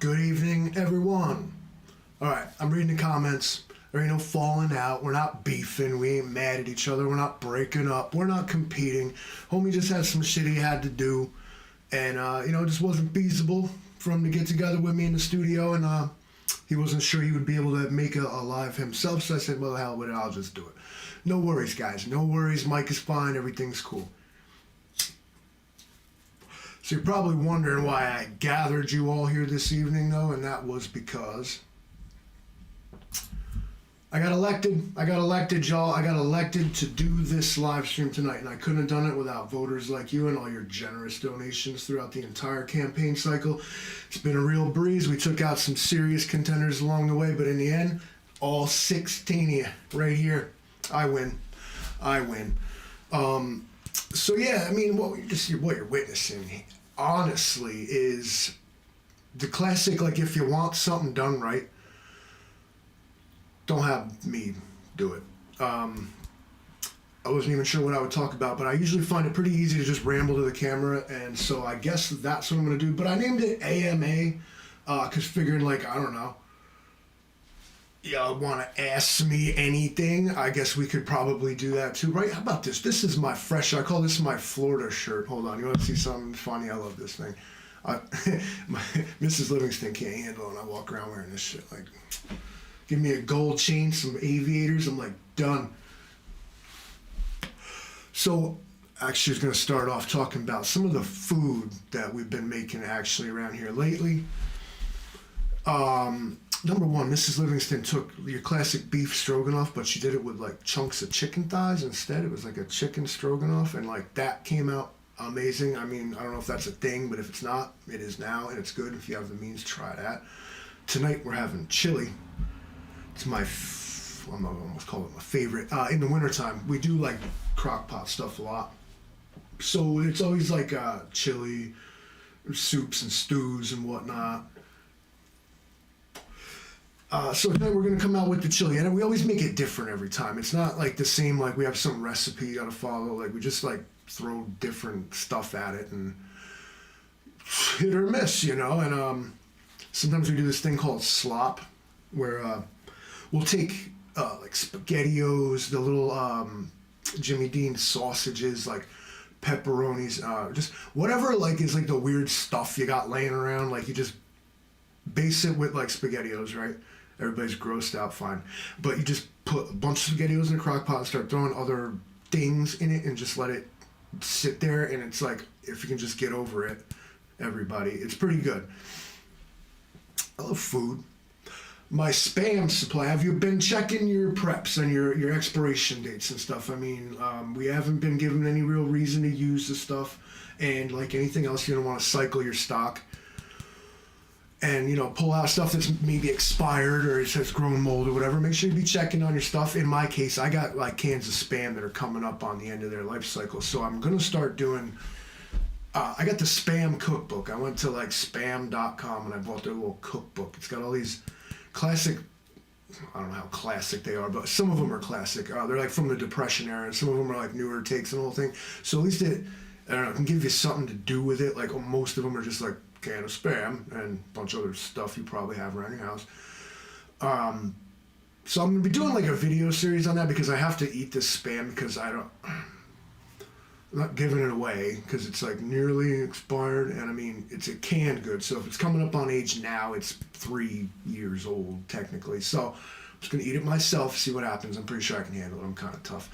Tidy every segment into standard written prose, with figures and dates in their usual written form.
Good evening, everyone. All right, I'm reading the comments. There ain't no falling out. We're not beefing. We ain't mad at each other. We're not breaking up. We're not competing. Homie just had some shit he had to do. And, it just wasn't feasible for him to get together with me in the studio. And he wasn't sure he would be able to make a live himself. So I said, well, the hell with it. I'll just do it. No worries, guys. No worries. Mike is fine. Everything's cool. So you're probably wondering why I gathered you all here this evening, though, and that was because I got elected, y'all. I got elected to do this live stream tonight, and I couldn't have done it without voters like you and all your generous donations throughout the entire campaign cycle. It's been a real breeze. We took out some serious contenders along the way, but in the end, all 16 of you right here, I win. So yeah, I mean, what you're witnessing, honestly, is the classic, like, if you want something done right, don't have me do it. I wasn't even sure what I would talk about, but I usually find it pretty easy to just ramble to the camera, and so I guess that's what I'm going to do. But I named it AMA, because figuring, like, I don't know, y'all want to ask me anything, I guess we could probably do that too, right? How about this? This is my I call this my Florida shirt. Hold on, you want to see something funny? I love this thing. Mrs. Livingston can't handle it, and I walk around wearing this shit. Like, give me a gold chain, some aviators, I'm like, done. So, actually, I was going to start off talking about some of the food that we've been making actually around here lately. Number one, Mrs. Livingston took your classic beef stroganoff, but she did it with like chunks of chicken thighs instead. It was like a chicken stroganoff, and like that came out amazing. I mean, I don't know if that's a thing, but if it's not, it is now, and it's good. If you have the means, try that. Tonight we're having chili. It's I almost call it my favorite. In the wintertime, we do like crock pot stuff a lot. So it's always like chili, soups and stews and whatnot. So tonight we're going to come out with the chili, and we always make it different every time. It's not like the same, like we have some recipe you got to follow. Like we just like throw different stuff at it and hit or miss, And sometimes we do this thing called slop, where we'll take like SpaghettiOs, the little Jimmy Dean sausages, like pepperonis, just whatever like is like the weird stuff you got laying around. Like you just base it with like SpaghettiOs, right? Everybody's grossed out, fine. But you just put a bunch of SpaghettiOs in a crock pot and start throwing other things in it and just let it sit there. And it's like, if you can just get over it, everybody, it's pretty good. I love food. My Spam supply, have you been checking your preps and your expiration dates and stuff? I mean, we haven't been given any real reason to use the stuff. And like anything else, you don't want to cycle your stock. And, pull out stuff that's maybe expired or it has grown mold or whatever. Make sure you be checking on your stuff. In my case, I got like cans of Spam that are coming up on the end of their life cycle. So I'm going to start doing, I got the Spam cookbook. I went to like spam.com and I bought their little cookbook. It's got all these classic, I don't know how classic they are, but some of them are classic. They're like from the Depression era, and some of them are like newer takes and the whole thing. So at least it, I don't know, can give you something to do with it. Like most of them are just like can of Spam and a bunch of other stuff you probably have around your house. So I'm gonna be doing like a video series on that because I have to eat this Spam because I'm not giving it away because it's like nearly expired, and I mean it's a canned good, so if it's coming up on age now, it's 3 years old technically. So I'm just gonna eat it myself, see what happens. I'm pretty sure I can handle it. I'm kind of tough.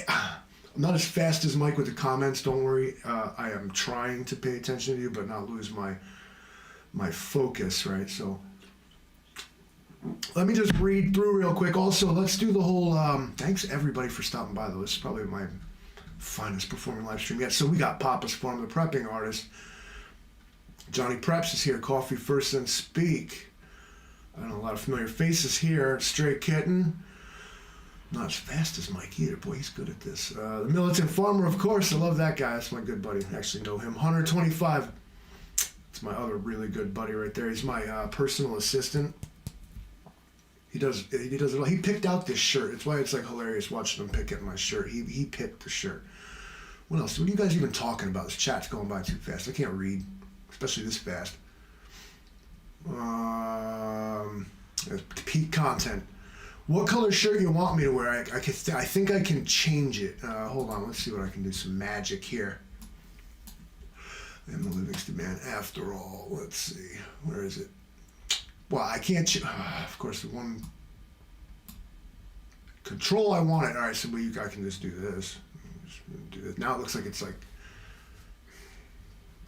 I'm not as fast as Mike with the comments, don't worry. I am trying to pay attention to you, but not lose my focus, right? So let me just read through real quick. Also, let's do the whole, thanks everybody for stopping by though. This is probably my finest performing live stream yet. So we got Papa's Farm, the prepping artist. Johnny Preps is here, Coffee First and Speak. I don't know, a lot of familiar faces here. Stray Kitten. Not as fast as Mike either. Boy, he's good at this. The Militant Farmer, of course. I love that guy. That's my good buddy. I actually know him. 125. It's my other really good buddy right there. He's my personal assistant. He does it all. He picked out this shirt. It's why it's like hilarious watching him pick at my shirt. He picked the shirt. What else? What are you guys even talking about? This chat's going by too fast. I can't read, especially this fast. Peak content. What color shirt you want me to wear? I think I can change it. Hold on, let's see what I can do. Some magic here. I'm the Livingston man. After all, let's see. Where is it? Well, I can't. Of course, the one control I want it. All right, so I can just do this. Just do this. Now it looks like it's like.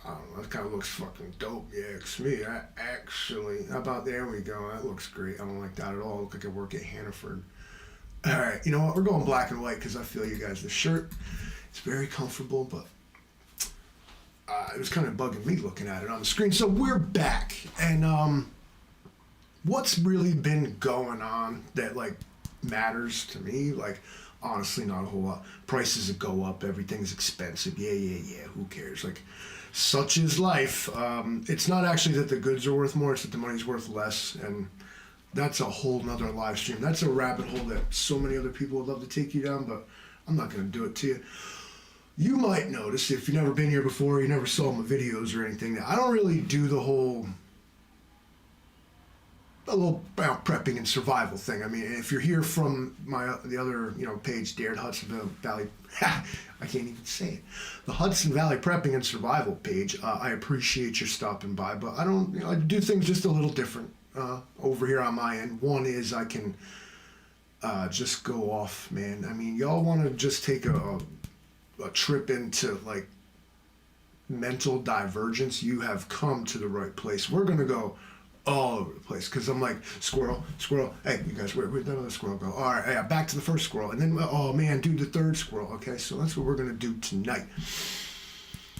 I don't know. That kind of looks fucking dope. Yeah, it's me. How about there we go. That looks great. I don't like that at all. I look like I work at Hannaford. All right, you know what? We're going black and white because I feel you guys. The shirt is very comfortable, but it was kind of bugging me looking at it on the screen. So we're back, and what's really been going on that like matters to me? Like, honestly, not a whole lot. Prices go up. Everything's expensive. Yeah. Who cares? Like. Such is life. It's not actually that the goods are worth more, it's that the money's worth less, and that's a whole nother live stream. That's a rabbit hole that so many other people would love to take you down, but I'm not going to do it to you. You might notice, if you've never been here before, you never saw my videos or anything, that I don't really do the whole prepping and survival thing. I mean, if you're here from the other page, Dared Hudson Valley, I can't even say it. The Hudson Valley Prepping and Survival page. I appreciate your stopping by, but I don't. I do things just a little different over here on my end. One is I can just go off, man. I mean, y'all want to just take a trip into like mental divergence? You have come to the right place. We're gonna go all over the place because I'm like squirrel. Hey, you guys, where'd the squirrel go? All right, yeah, back to the first squirrel, and then oh man, dude, the third squirrel. Okay, so that's what we're gonna do tonight.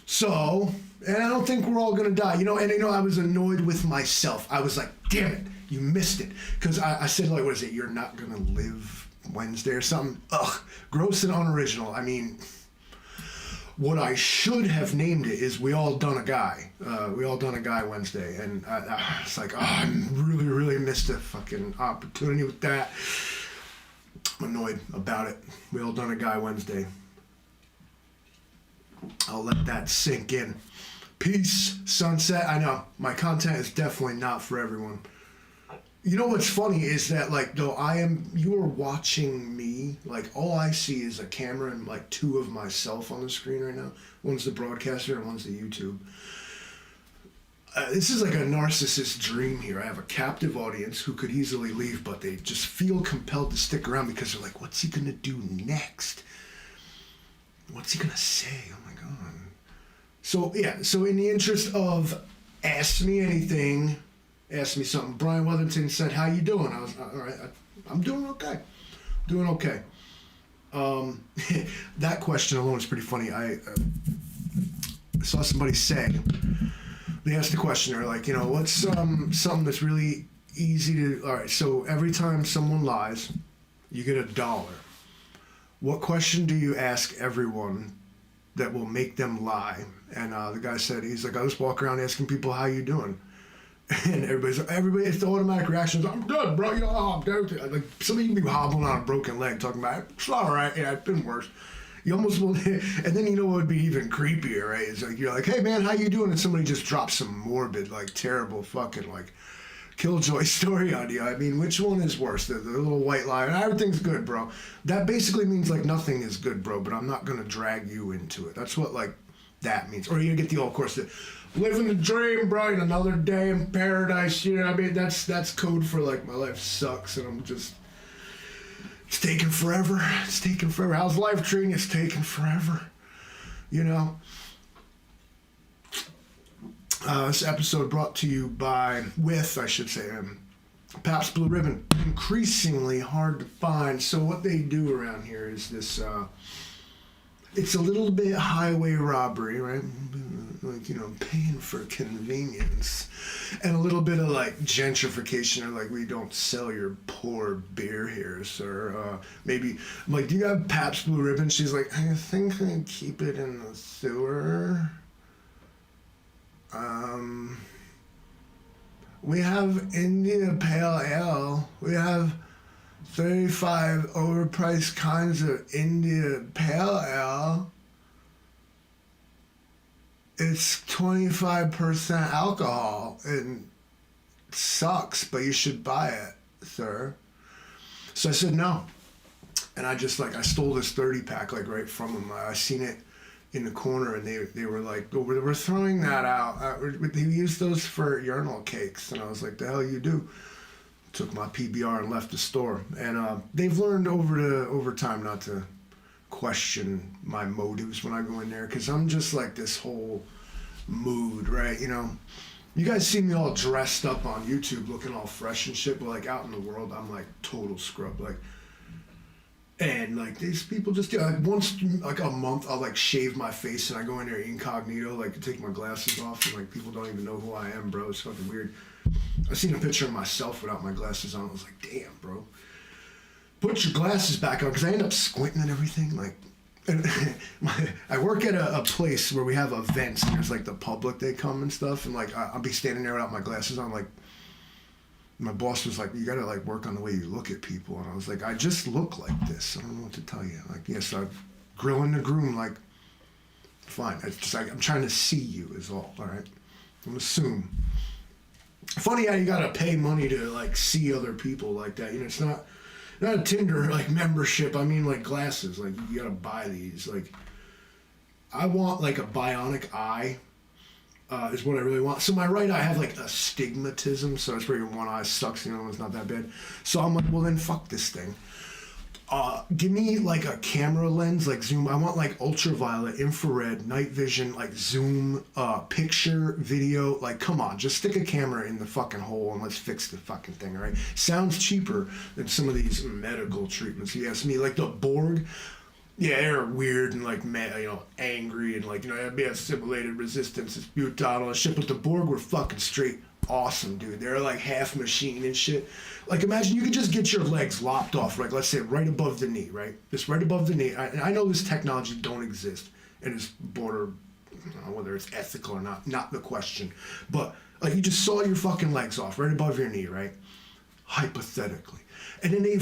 So, and I don't think we're all gonna die, and I was annoyed with myself. I was like, damn it, you missed it, because I said like, what is it? You're not gonna live Wednesday or something? Ugh, gross and unoriginal. I mean. What I should have named it is We All Done a Guy. We All Done a Guy Wednesday. And it's like, I really missed a fucking opportunity with that. I'm annoyed about it. We All Done a Guy Wednesday. I'll let that sink in. Peace, sunset. I know, my content is definitely not for everyone. You know what's funny is that, like, though you are watching me, like, all I see is a camera and, like, two of myself on the screen right now. One's the broadcaster and one's the YouTube. This is like a narcissist dream here. I have a captive audience who could easily leave, but they just feel compelled to stick around because they're like, what's he going to do next? What's he going to say? Oh, my God. So, yeah, so in the interest of ask me anything... Asked me something. Brian Weatherington said, how you doing? I was, all right, I'm doing okay. That question alone is pretty funny. I saw somebody say, they asked the question, they're like, what's something that's really easy to, all right, so every time someone lies, you get $1. What question do you ask everyone that will make them lie? And the guy said, he's like, I just walk around asking people, how you doing? And everybody, it's the automatic reaction is, I'm good, bro. I'm good. Like, some of you be hobbling on a broken leg talking about, it's all right. Yeah, it's been worse. You almost will, and then what would be even creepier, right? It's like, you're like, hey, man, how you doing? And somebody just drops some morbid, like, terrible fucking, like, killjoy story on you. I mean, which one is worse? The little white lie. Everything's good, bro. That basically means, like, nothing is good, bro, but I'm not going to drag you into it. That's what, like, that means. Or you get the, of course, the living the dream, bro, and another day in paradise, I mean, that's code for, like, my life sucks, and I'm just, it's taking forever. How's life treating you? It's taking forever, This episode brought to you with Pabst Blue Ribbon. Increasingly hard to find, so what they do around here is this, it's a little bit highway robbery, right? Like, paying for convenience. And a little bit of, like, gentrification, or, like, we don't sell your poor beer here, sir. Maybe, I'm like, do you have Pabst Blue Ribbon? She's like, I think I keep it in the sewer. We have India Pale Ale. We have 35 overpriced kinds of India Pale Ale. It's 25% alcohol, and sucks, but you should buy it, sir. So I said no. And I just like, I stole this 30 pack like right from them. I seen it in the corner and they were like, oh, we're throwing that out. They use those for urinal cakes. And I was like, the hell you do? Took my PBR and left the store. And they've learned over time not to question my motives when I go in there, because I'm just like this whole mood, right? You know, you guys see me all dressed up on YouTube looking all fresh and shit, but like out in the world, I'm like total scrub. Like, and like these people just do like once like a month I'll like shave my face and I go in there incognito, like take my glasses off, and like people don't even know who I am, bro. It's fucking weird. I seen a picture of myself without my glasses on. I was like, damn, bro. Put your glasses back on, because I end up squinting and everything. Like, I work at a place where we have events and there's like the public, they come and stuff, and like I'll be standing there without my glasses on. Like, my boss was like, you gotta like work on the way you look at people, and I was like, I just look like this. I don't know what to tell you. Like, yes, I'm grilling the groom. Like, fine. It's just like I'm trying to see you is all. All right. I'm assume. Funny how you gotta pay money to like see other people like that. You know, it's not a Tinder like membership. I mean like glasses. Like you gotta buy these. Like I want like a bionic eye. Is what I really want. So my right eye, I have like astigmatism, so it's where your one eye sucks, the other one's not that bad. So I'm like, well then fuck this thing. Give me like a camera lens, like zoom. I want like ultraviolet, infrared, night vision, like zoom, picture, video. Like, come on, just stick a camera in the fucking hole and let's fix the fucking thing, all right? Sounds cheaper than some of these medical treatments. You ask me, like the Borg. Yeah, they're weird and like mad, you know, angry and like, you know, be assimilated resistance, it's butyl and shit. But the Borg were fucking straight awesome, dude. They're like half machine and shit. Like, imagine you could just get your legs lopped off, like let's say right above the knee, right? Just right above the knee. And I know this technology don't exist and it's border, I don't know whether it's ethical or not the question. But like you just saw your fucking legs off right above your knee, right? Hypothetically. And then they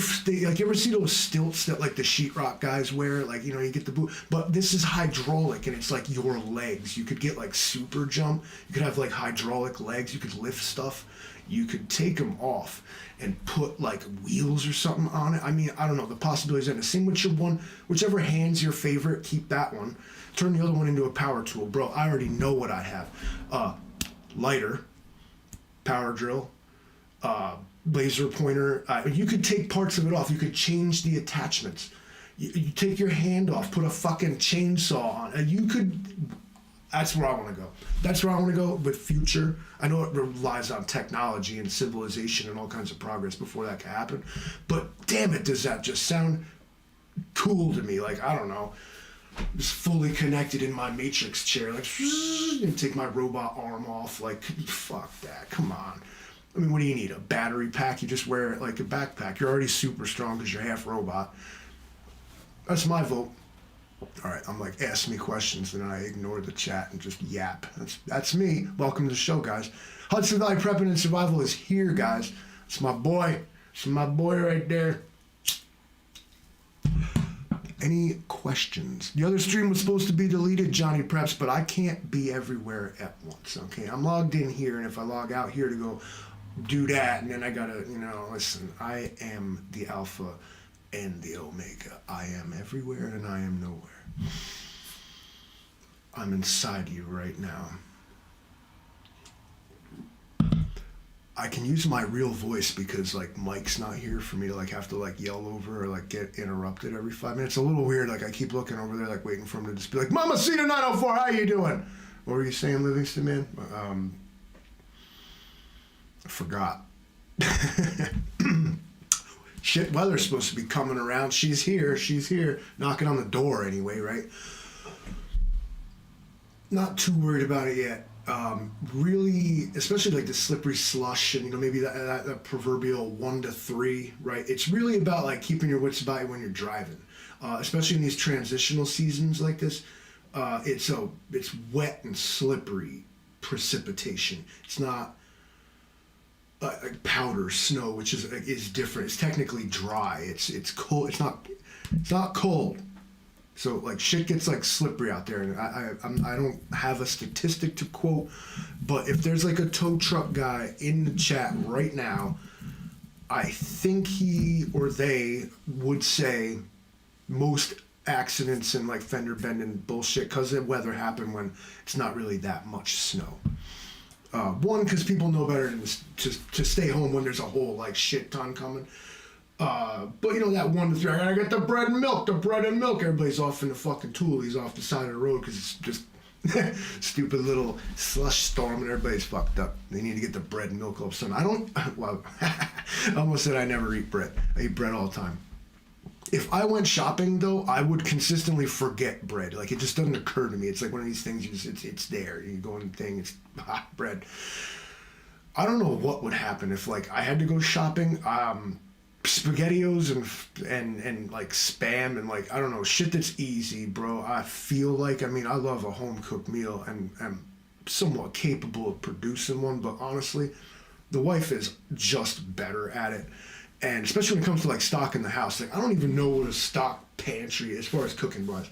like, you ever see those stilts that like the sheetrock guys wear? Like, you know, you get the boot, but this is hydraulic and it's like your legs. You could get like super jump. You could have like hydraulic legs. You could lift stuff. You could take them off and put like wheels or something on it. I mean, I don't know. The possibilities are the same with your one, whichever hand's your favorite, keep that one. Turn the other one into a power tool. Bro, I already know what I have. Lighter, power drill, laser pointer. You could take parts of it off. You could change the attachments. You take your hand off, put a fucking chainsaw on. And you could. That's where I want to go. That's where I want to go with future. I know it relies on technology and civilization and all kinds of progress before that can happen. But damn it, does that just sound cool to me? Like, I don't know. Just fully connected in my Matrix chair. Like, and take my robot arm off. Like, fuck that. Come on. I mean, what do you need? A battery pack? You just wear it like a backpack. You're already super strong because you're half robot. That's my vote. All right, I'm like, ask me questions, and then I ignore the chat and just yap. That's me. Welcome to the show, guys. Hudson Valley Prepping and Survival is here, guys. It's my boy. It's my boy right there. Any questions? The other stream was supposed to be deleted, Johnny Preps, but I can't be everywhere at once, okay? I'm logged in here, and if I log out here to go do that, and then I gotta, you know, listen, I am the Alpha and the Omega. I am everywhere and I am nowhere. I'm inside you right now. I can use my real voice because like Mike's not here for me to like have to like yell over or like get interrupted every 5 minutes. It's a little weird. Like I keep looking over there like waiting for him to just be like, Mama Cena 904, how you doing? What were you saying, Livingston, man? I forgot. Shit weather's supposed to be coming around. She's here, knocking on the door anyway, right? Not too worried about it yet. Really, especially like the slippery slush and, you know, maybe that proverbial 1 to 3, right? It's really about like keeping your wits about you when you're driving, especially in these transitional seasons like this. It's wet and slippery precipitation. It's not like powder snow, which is different. It's technically dry. It's cold. It's not cold. So like shit gets like slippery out there, and I don't have a statistic to quote, but if there's like a tow truck guy in the chat right now, I think he or they would say most accidents and like fender bending bullshit because the weather happen when it's not really that much snow. One, because people know better than to stay home when there's a whole like shit ton coming. But you know that 1 to 3, I gotta get the bread and milk. Everybody's off in the fucking toolies off the side of the road because it's just stupid little slush storm and everybody's fucked up. They need to get the bread and milk all of a sudden. I don't. Well, I almost said I never eat bread. I eat bread all the time. If I went shopping though, I would consistently forget bread. Like it just doesn't occur to me. It's like one of these things. It's there. You go in the thing. It's bread. I don't know what would happen if like I had to go shopping. SpaghettiOs and like Spam and like I don't know shit that's easy, bro. I feel like I love a home cooked meal and I'm somewhat capable of producing one, but honestly, the wife is just better at it. And especially when it comes to like stocking the house, like I don't even know what a stock pantry is as far as cooking wise.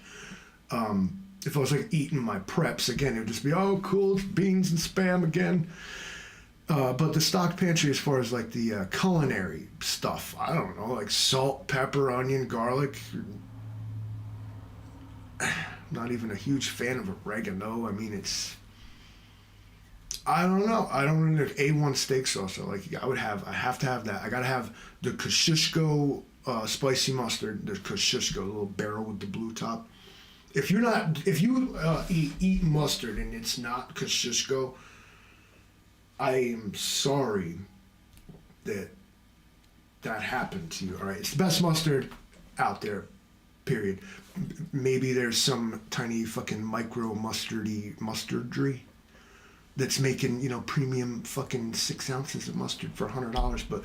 If I was like eating my preps again, it would just be oh cool, it's beans and Spam again. But the stock pantry, as far as like the culinary stuff, I don't know, like salt, pepper, onion, garlic. Not even a huge fan of oregano. I mean, I don't know. I don't really like A1 steak sauce. So like I have to have that. I gotta have the Kosciuszko spicy mustard. The Kosciuszko, the little barrel with the blue top. If you eat mustard and it's not Kosciuszko, I am sorry that happened to you. All right, it's the best mustard out there. Period. Maybe there's some tiny fucking micro mustardry that's making premium fucking 6 ounces of mustard for $100. But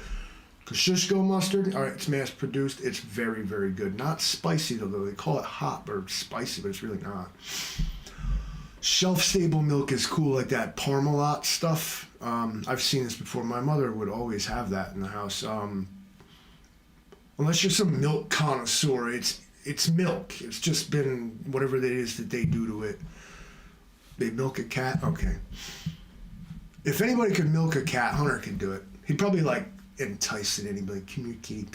Kosciuszko mustard, all right, it's mass produced. It's very, very good. Not spicy though. They call it hot or spicy, but it's really not. Shelf-stable milk is cool, like that Parmalat stuff. I've seen this before. My mother would always have that in the house. Unless you're some milk connoisseur, it's milk. It's just been whatever it is that they do to it. They milk a cat? Okay. If anybody could milk a cat, Hunter could do it. He'd probably like entice it and he'd be like, come here, kitty.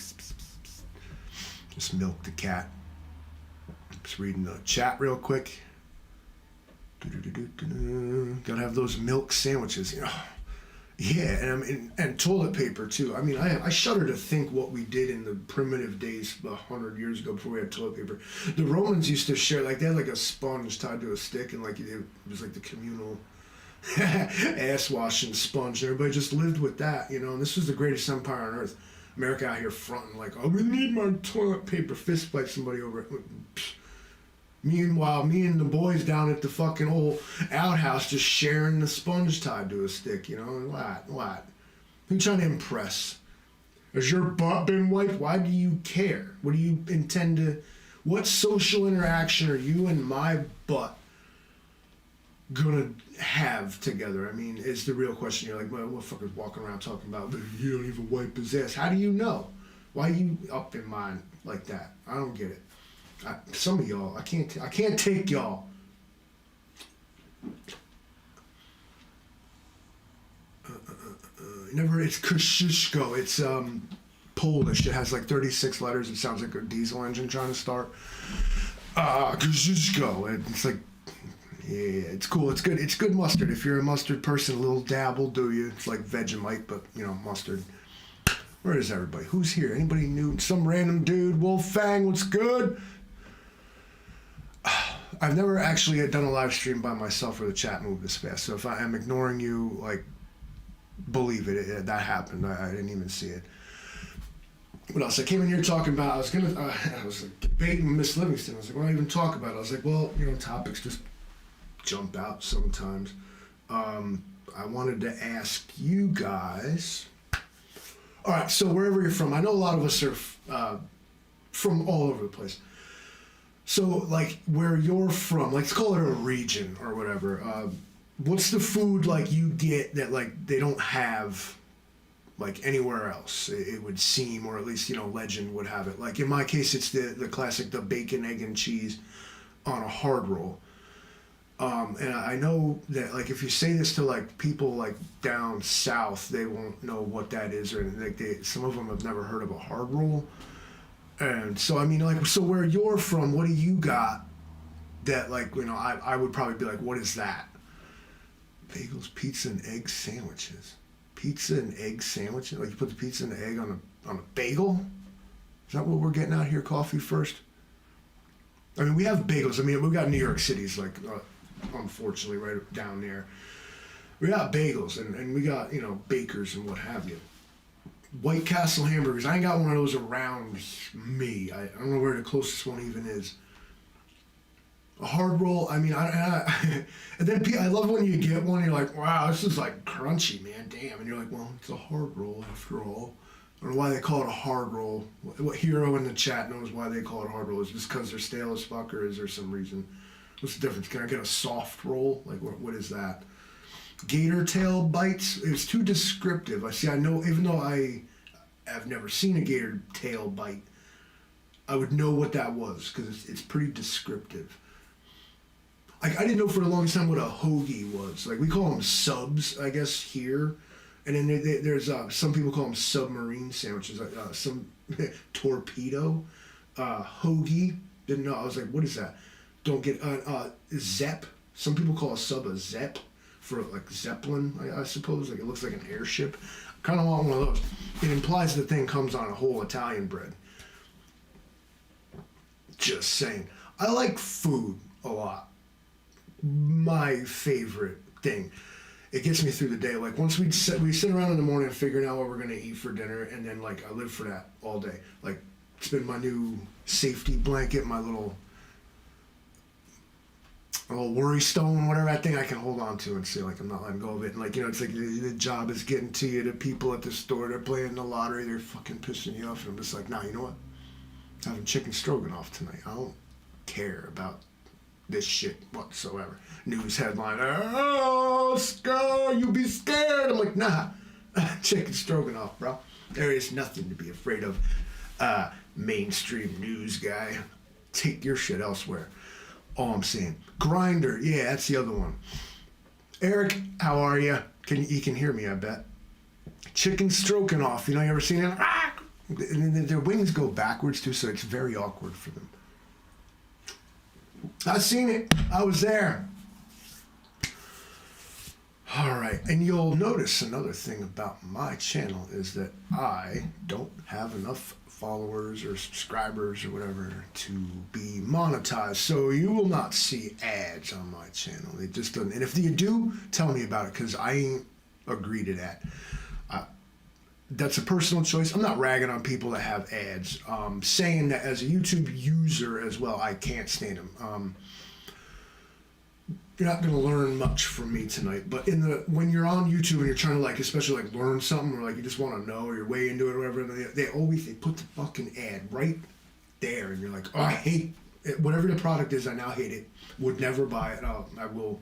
Just milk the cat. Just reading the chat real quick. Gotta have those milk sandwiches, Yeah, and toilet paper too. I mean, I shudder to think what we did in the primitive days 100 years ago before we had toilet paper. The Romans used to share, like they had like a sponge tied to a stick, and like it was like the communal ass washing sponge. Everybody just lived with that, And this was the greatest empire on earth. America out here fronting like, oh, we need my toilet paper. Fist fight somebody over it. Meanwhile, me and the boys down at the fucking old outhouse just sharing the sponge tied to a stick, What? Who you trying to impress? Has your butt been wiped? Why do you care? What do you intend to... What social interaction are you and my butt gonna have together? I mean, it's the real question. You're like, well, what fucker's walking around talking about, you don't even wipe his ass. How do you know? Why are you up in mine like that? I don't get it. Some of y'all, I can't take y'all. It's Kosciuszko. It's Polish. It has like 36 letters. It sounds like a diesel engine trying to start. Kosciuszko. It's like, yeah, it's cool. It's good. It's good mustard. If you're a mustard person, a little dab will do you. It's like Vegemite, but mustard. Where is everybody? Who's here? Anybody new? Some random dude. Wolfang, what's good? I've never actually done a live stream by myself where the chat moved this fast. So if I am ignoring you, like, believe it, that happened. I didn't even see it. What else? I came in here talking about, I was like, debating Miss Livingston. I was like, why even talk about it? I was like, well, topics just jump out sometimes. I wanted to ask you guys. All right, so wherever you're from, I know a lot of us are from all over the place. So, like, where you're from, let's call it a region or whatever, what's the food, like, you get that, like, they don't have like anywhere else. It would seem, or at least, legend would have it. Like in my case, it's the classic, the bacon, egg, and cheese on a hard roll. And I know that, like, if you say this to like people like down south, they won't know what that is, or like some of them have never heard of a hard roll. And so I mean, like, so where you're from, what do you got that, like, I would probably be like, what is that? Bagels, pizza, and egg sandwiches. Pizza and egg sandwiches? Like, you put the pizza and the egg on a bagel? Is that what we're getting out here? Coffee first? I mean, we have bagels. I mean, we got New York City's, like, unfortunately, right down there. We got bagels, and we got, bakers and what have you. White Castle hamburgers. I ain't got one of those around me. I don't know where the closest one even is. A hard roll, I mean, and then I love when you get one, you're like, wow, this is like crunchy, man, damn. And you're like, well, it's a hard roll after all. I don't know why they call it a hard roll. What hero in the chat knows why they call it a hard roll? Is it just because they're stale as fuck, or is there some reason? What's the difference? Can I get a soft roll? Like, what is that? Gator tail bites? It's too descriptive. I know, even though I have never seen a gator tail bite, I would know what that was, because it's pretty descriptive. Like, I didn't know for the longest time what a hoagie was. Like, we call them subs, I guess, here. And then there's some people call them submarine sandwiches. Some torpedo, hoagie. Didn't know. I was like, what is that? Don't get Zepp. Some people call a sub a Zepp for like Zeppelin, I suppose. Like, it looks like an airship. Kind of want one of those. It implies the thing comes on a whole Italian bread. Just saying. I like food a lot. My favorite thing. It gets me through the day. Like, once we sit around in the morning figuring out what we're gonna eat for dinner, and then, like, I live for that all day. Like, it's been my new safety blanket, my little worry stone, whatever that thing I can hold on to and say, like, I'm not letting go of it. And, like, it's like the job is getting to you. The people at the store, they're playing the lottery, they're fucking pissing you off, and I'm just like, nah, you know what? I'm having chicken stroganoff tonight. I don't care about this shit whatsoever. News headline, oh, you be scared. I'm like, nah, chicken stroganoff, bro. There is nothing to be afraid of. Mainstream news guy, take your shit elsewhere. All I'm saying. Grinder, yeah, that's the other one. Eric, how are you? You can hear me, I bet. Chicken stroganoff, you ever seen it? And then their wings go backwards too, so it's very awkward for them. I've seen it. I was there. All right, and you'll notice another thing about my channel is that I don't have enough followers or subscribers or whatever to be monetized, so you will not see ads on my channel. It just doesn't. And if you do, tell me about it, because I ain't agree to that. That's a personal choice. I'm not ragging on people that have ads. Saying that as a YouTube user as well, I can't stand them. You're not going to learn much from me tonight, but when you're on YouTube and you're trying to, like, especially, like, learn something, or like you just want to know, or you're way into it or whatever, they put the fucking ad right there, and you're like, oh, I hate it. Whatever the product is, I now hate it. Would never buy it. I will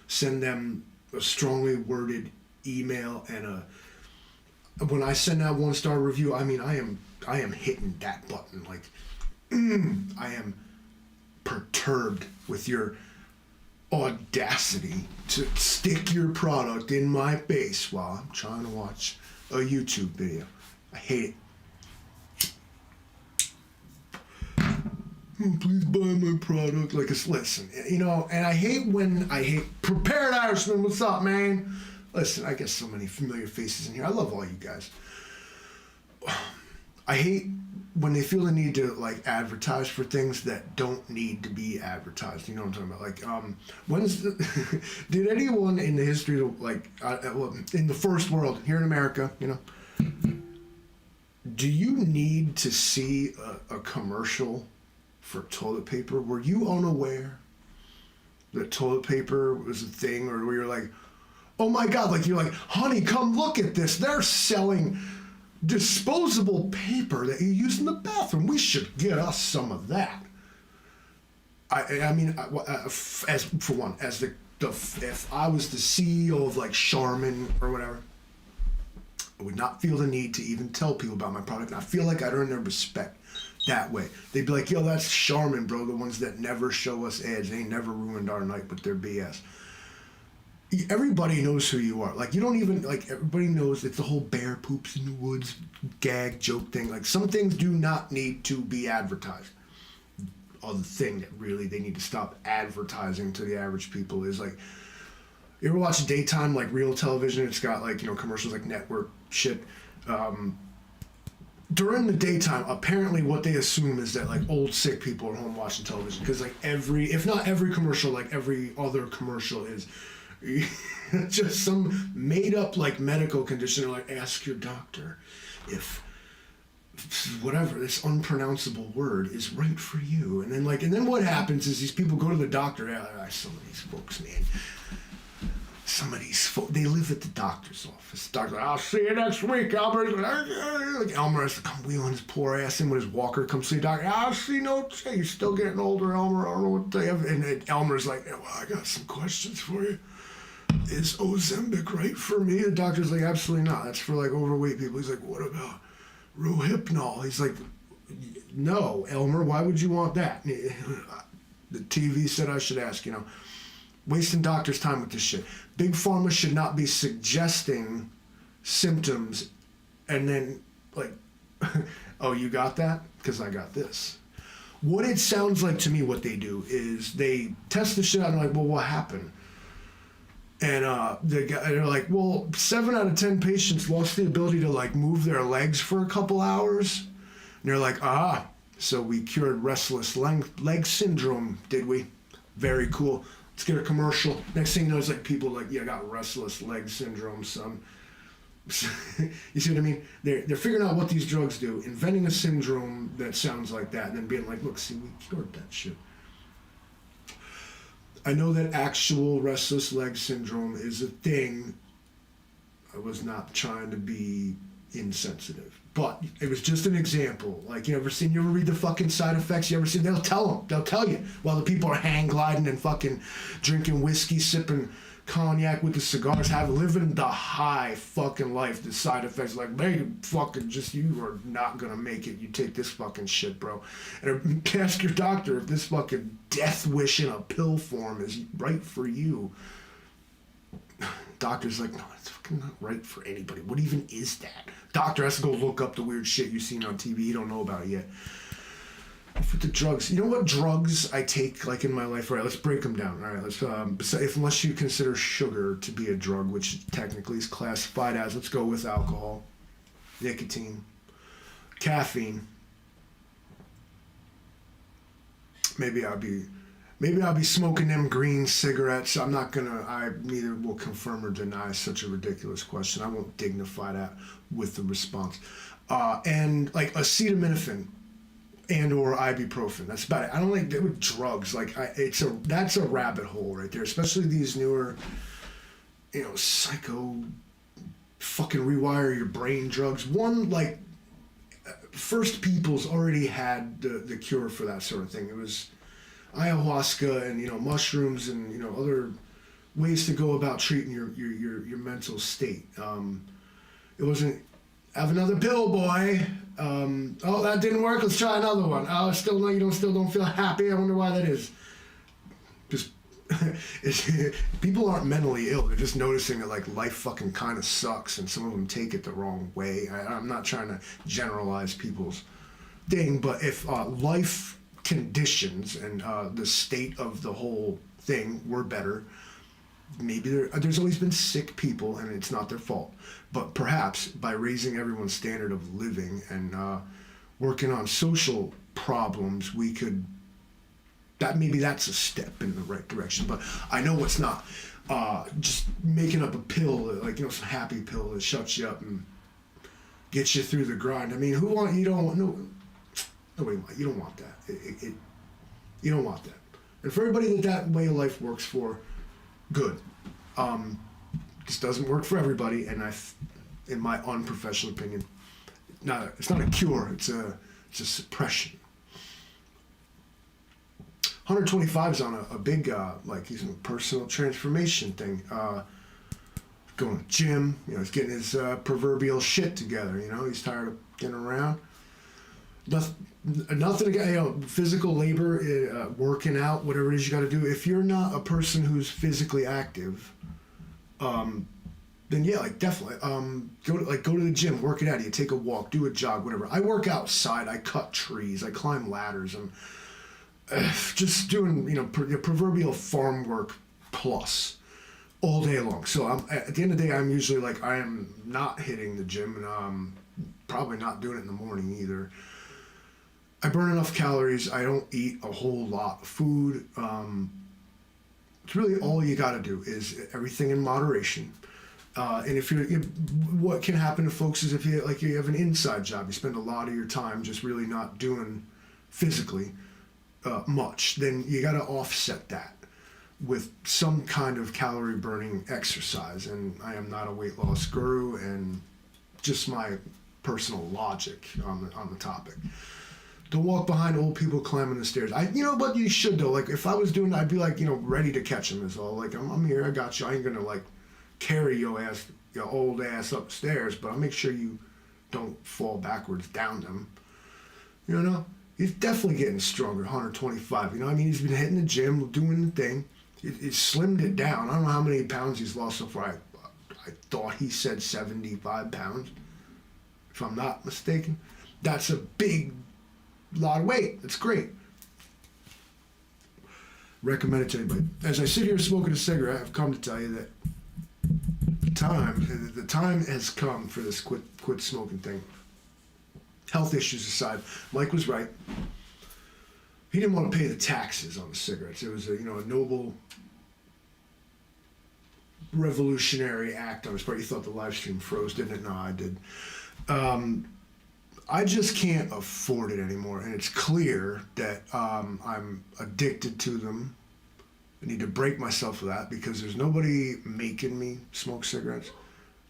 send them a strongly worded email, and when I send out 1-star review, I mean, I am hitting that button. Like, I am perturbed with your audacity to stick your product in my face while I'm trying to watch a YouTube video. I hate it. Please buy my product. Like, listen, and I hate Prepared Irishman. What's up, man? Listen, I get so many familiar faces in here. I love all you guys. I hate when they feel the need to, like, advertise for things that don't need to be advertised. You know what I'm talking about? Like, did anyone in the history of, like, in the first world, here in America, do you need to see a commercial for toilet paper? Were you unaware that toilet paper was a thing, or where you're like, oh my God, like, you're like, honey, come look at this. They're selling disposable paper that you use in the bathroom. We should get us some of that. I mean, if I was the CEO of, like, Charmin or whatever, I would not feel the need to even tell people about my product. And I feel like I'd earn their respect that way. They'd be like, yo, that's Charmin, bro. The ones that never show us ads. They ain't never ruined our night with their BS. Everybody knows who you are. Like, you don't even, like, everybody knows it's the whole bear poops in the woods gag joke thing. Like, some things do not need to be advertised. Other thing that really they need to stop advertising to the average people is, like, you ever watch daytime, like, real television? It's got, like, you know, commercials like network shit. During the daytime, apparently what they assume is that, like, old sick people are home watching television. Because, like, if not every commercial, like, every other commercial is just some made up, like, medical condition. Or, like, ask your doctor if whatever this unpronounceable word is right for you. And then what happens is these people go to the doctor. Some of these folks, man. Some of these folks, they live at the doctor's office. The doctor's like, I'll see you next week, Elmer. Like, Elmer has to come wheeling his poor ass in with his walker, come see the doctor. I'll see no, you're still getting older, Elmer. I don't know what they have. And Elmer's like, well, I got some questions for you. Is Ozempic right for me? The doctor's like, absolutely not. That's for, like, overweight people. He's like, what about Rohypnol? He's like, no, Elmer, why would you want that? The TV said I should ask, you know. Wasting doctors' time with this shit. Big Pharma should not be suggesting symptoms and then, like, oh, you got that? Because I got this. What it sounds like to me, what they do is they test the shit out and they're like, well, what happened? And they're like, well, 7 out of 10 patients lost the ability to, like, move their legs for a couple hours. And they're like, so we cured restless leg syndrome, did we? Very cool. Let's get a commercial. Next thing you know, it's like people like, yeah, I got restless leg syndrome, son. You see what I mean? They're figuring out what these drugs do, inventing a syndrome that sounds like that, and then being like, look, see, we cured that shit. I know that actual restless leg syndrome is a thing. I was not trying to be insensitive, but it was just an example. Like, you ever read the fucking side effects? They'll tell you while the people are hang gliding and fucking drinking whiskey, sipping cognac with the cigars, living the high fucking life. The side effects, like, man, fucking you are not gonna make it. You take this fucking shit, bro. And ask your doctor if this fucking death wish in a pill form is right for you. Doctor's like, no, it's fucking not right for anybody. What even is that? Doctor has to go look up the weird shit you've seen on TV. You don't know about it yet. For the drugs, you know what drugs I take, like, in my life? All right, let's break them down. All right, let's unless you consider sugar to be a drug, which technically is classified as, let's go with alcohol, nicotine, caffeine. Maybe I'll be smoking them green cigarettes. I neither will confirm or deny such a ridiculous question. I won't dignify that with the response. And, like, acetaminophen and or ibuprofen. That's about it. I don't like that with drugs. Like, that's a rabbit hole right there. Especially these newer, you know, psycho, fucking rewire your brain drugs. One, like, First Peoples already had the cure for that sort of thing. It was ayahuasca and, you know, mushrooms and, you know, other ways to go about treating your mental state. It wasn't, have another pill, boy. Oh, that didn't work. Let's try another one. Oh, still don't feel happy. I wonder why that is. Just people aren't mentally ill. They're just noticing that, like, life fucking kind of sucks, and some of them take it the wrong way. I'm not trying to generalize people's thing, but if life conditions and the state of the whole thing were better, maybe there's always been sick people and it's not their fault, but perhaps by raising everyone's standard of living and working on social problems, we could, maybe that's a step in the right direction. But I know it's not just making up a pill, like, you know, some happy pill that shuts you up and gets you through the grind. I mean, nobody, you don't want that. You don't want that. And for everybody that way of life works for, good. This doesn't work for everybody, and in my unprofessional opinion, it's not a cure. It's a suppression. 125 is on a big, like, he's a personal transformation thing. going to the gym. He's getting his proverbial shit together. He's tired of getting around. Nothing against, physical labor, working out, whatever it is you got to do. If you're not a person who's physically active, then yeah, like definitely, go to the gym, work it out. You take a walk, do a jog, whatever. I work outside. I cut trees. I climb ladders. I'm just doing, proverbial farm work plus all day long. So at the end of the day, I'm usually like, I am not hitting the gym, and probably not doing it in the morning either. I burn enough calories. I don't eat a whole lot of food. It's really all you got to do is everything in moderation. And if what can happen to folks is if you have an inside job, you spend a lot of your time just really not doing physically much, then you got to offset that with some kind of calorie burning exercise. And I am not a weight loss guru, and just my personal logic on the topic. Don't walk behind old people climbing the stairs. But you should though. Like if I was doing, I'd be like, ready to catch them is all. Like I'm here, I got you. I ain't gonna like carry your old ass upstairs, but I'll make sure you don't fall backwards down them. He's definitely getting stronger. 125. He's been hitting the gym, doing the thing. He's slimmed it down. I don't know how many pounds he's lost so far. I thought he said 75 pounds, if I'm not mistaken. That's a big lot of weight. It's great. Recommend it to anybody. As I sit here smoking a cigarette, I've come to tell you that the time has come for this quit smoking thing. Health issues aside, Mike was right. He didn't want to pay the taxes on the cigarettes. It was a noble revolutionary act on his part. He thought the live stream froze, didn't it? No, I did. I just can't afford it anymore, and it's clear that I'm addicted to them. I need to break myself of that because there's nobody making me smoke cigarettes,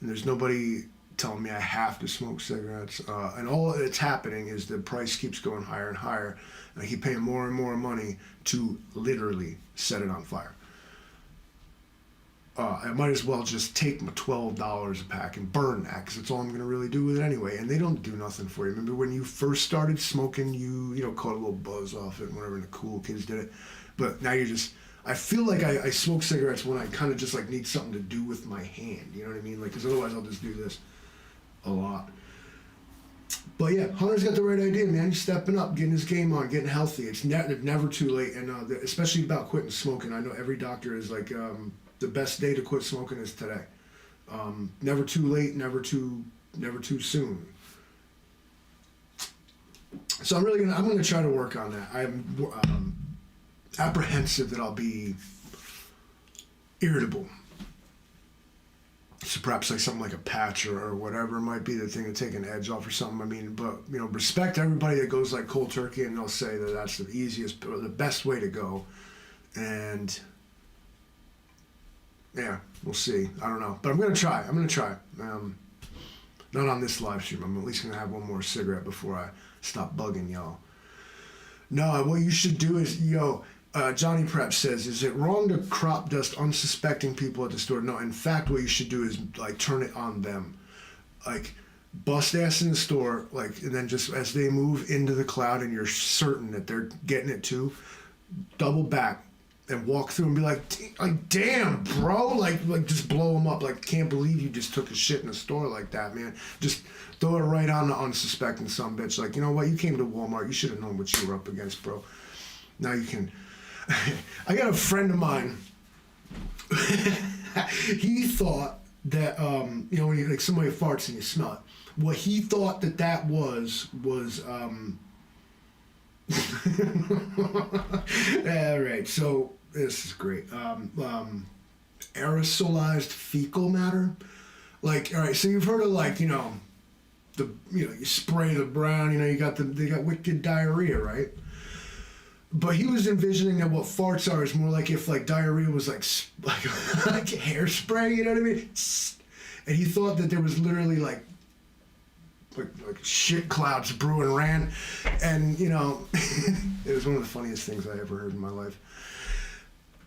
and there's nobody telling me I have to smoke cigarettes. And all that's happening is the price keeps going higher and higher, and I keep paying more and more money to literally set it on fire. I might as well just take my $12 a pack and burn that, because that's all I'm going to really do with it anyway. And they don't do nothing for you. Remember when you first started smoking, you caught a little buzz off it, whenever the cool kids did it. But now I feel like I smoke cigarettes when I kind of just like need something to do with my hand. You know what I mean? Like, because otherwise I'll just do this a lot. But yeah, Hunter's got the right idea, man. He's stepping up, getting his game on, getting healthy. It's never too late. And especially about quitting smoking. I know every doctor is like, the best day to quit smoking is today. Never too late, never too soon. So I'm going to try to work on that. I'm apprehensive that I'll be irritable. So perhaps like something like a patch or whatever might be the thing to take an edge off or something. But respect everybody that goes like cold turkey, and they'll say that that's the easiest or the best way to go. And yeah, we'll see. I don't know. But I'm going to try. Not on this live stream. I'm at least going to have one more cigarette before I stop bugging y'all. No, what you should do is, Johnny Prep says, is it wrong to crop dust unsuspecting people at the store? No, in fact, what you should do is, like, turn it on them. Like, bust ass in the store, like, and then just as they move into the cloud and you're certain that they're getting it too, double back and walk through and be like damn, bro, like just blow them up. Like, can't believe you just took a shit in a store like that, man. Just throw it right on the unsuspecting sumbitch. Like, you know what? You came to Walmart. You should have known what you were up against, bro. Now you can. I got a friend of mine. He thought that when you, like, somebody farts and you smell it. What he thought that was. All right, so this is great. Aerosolized fecal matter. Like, all right, so you've heard of, like, you spray the brown. They got wicked diarrhea, right? But he was envisioning that what farts are is more like if, like, diarrhea was like hairspray. You know what I mean? And he thought that there was literally like shit clouds brewing ran, and it was one of the funniest things I ever heard in my life.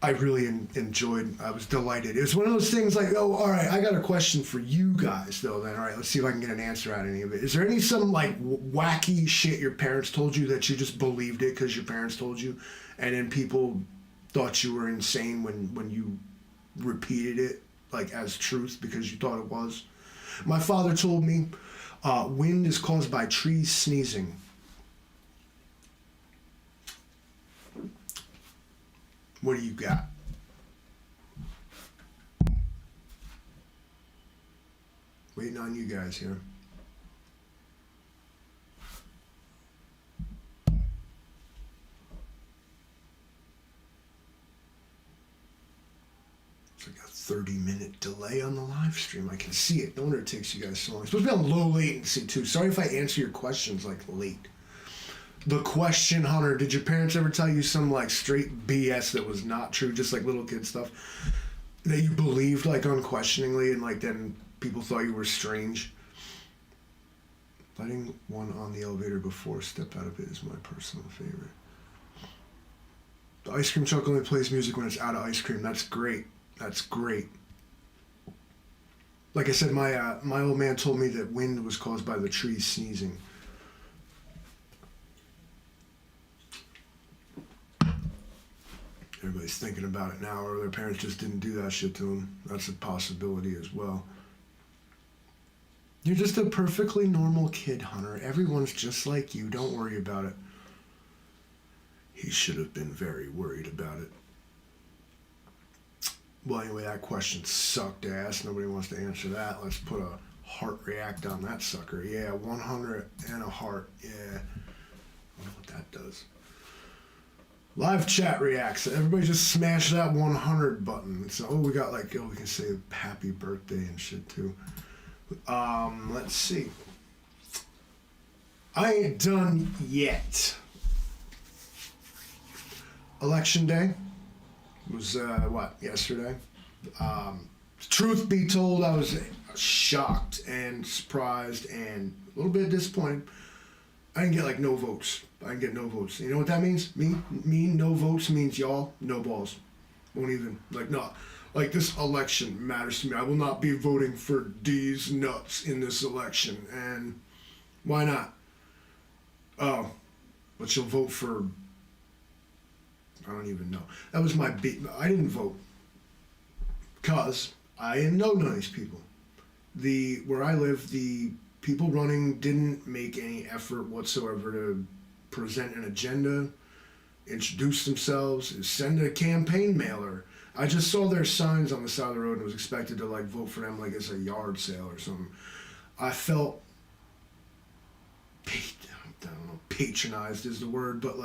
I really enjoyed. I was delighted. It was one of those things like, oh, all right, I got a question for you guys though. Then, all right, let's see if I can get an answer out of any of it. Is there any some like wacky shit your parents told you that you just believed it because your parents told you, and then people thought you were insane when you repeated it like as truth because you thought it was? My father told me, wind is caused by trees sneezing. What do you got? Waiting on you guys here. It's like a 30-minute delay on the live stream. I can see it. No wonder it takes you guys so long. It's supposed to be on low latency too. Sorry if I answer your questions like late. The question, Hunter, did your parents ever tell you some like straight BS that was not true, just like little kid stuff that you believed like unquestioningly, and like then people thought you were strange? Letting one on the elevator before step out of it is my personal favorite. The ice cream truck only plays music when it's out of ice cream. That's great. That's great. Like I said, my old man told me that wind was caused by the trees sneezing. Everybody's thinking about it now, or their parents just didn't do that shit to them. That's a possibility as well. You're just a perfectly normal kid, Hunter. Everyone's just like you. Don't worry about it. He should have been very worried about it. Well, anyway, that question sucked ass. Nobody wants to answer that. Let's put a heart react on that sucker. Yeah, 100 and a heart. Yeah. I wonder what that does. Live chat reacts. Everybody just smash that 100 button. So, we got like, we can say happy birthday and shit too. Let's see. I ain't done yet. Election day was, yesterday. Truth be told, I was shocked and surprised and a little bit disappointed. I didn't get like no votes. I didn't get no votes. You know what that means? Me, no votes means y'all, no balls. Won't even, no. Like, this election matters to me. I will not be voting for these nuts in this election. And why not? Oh, but you'll vote for, I don't even know. That was my I didn't vote because I didn't know none of these people. Where I live, the people running didn't make any effort whatsoever to present an agenda, introduce themselves, send a campaign mailer. I just saw their signs on the side of the road and was expected to vote for them like it's a yard sale or something. I felt, I don't know, patronized is the word, but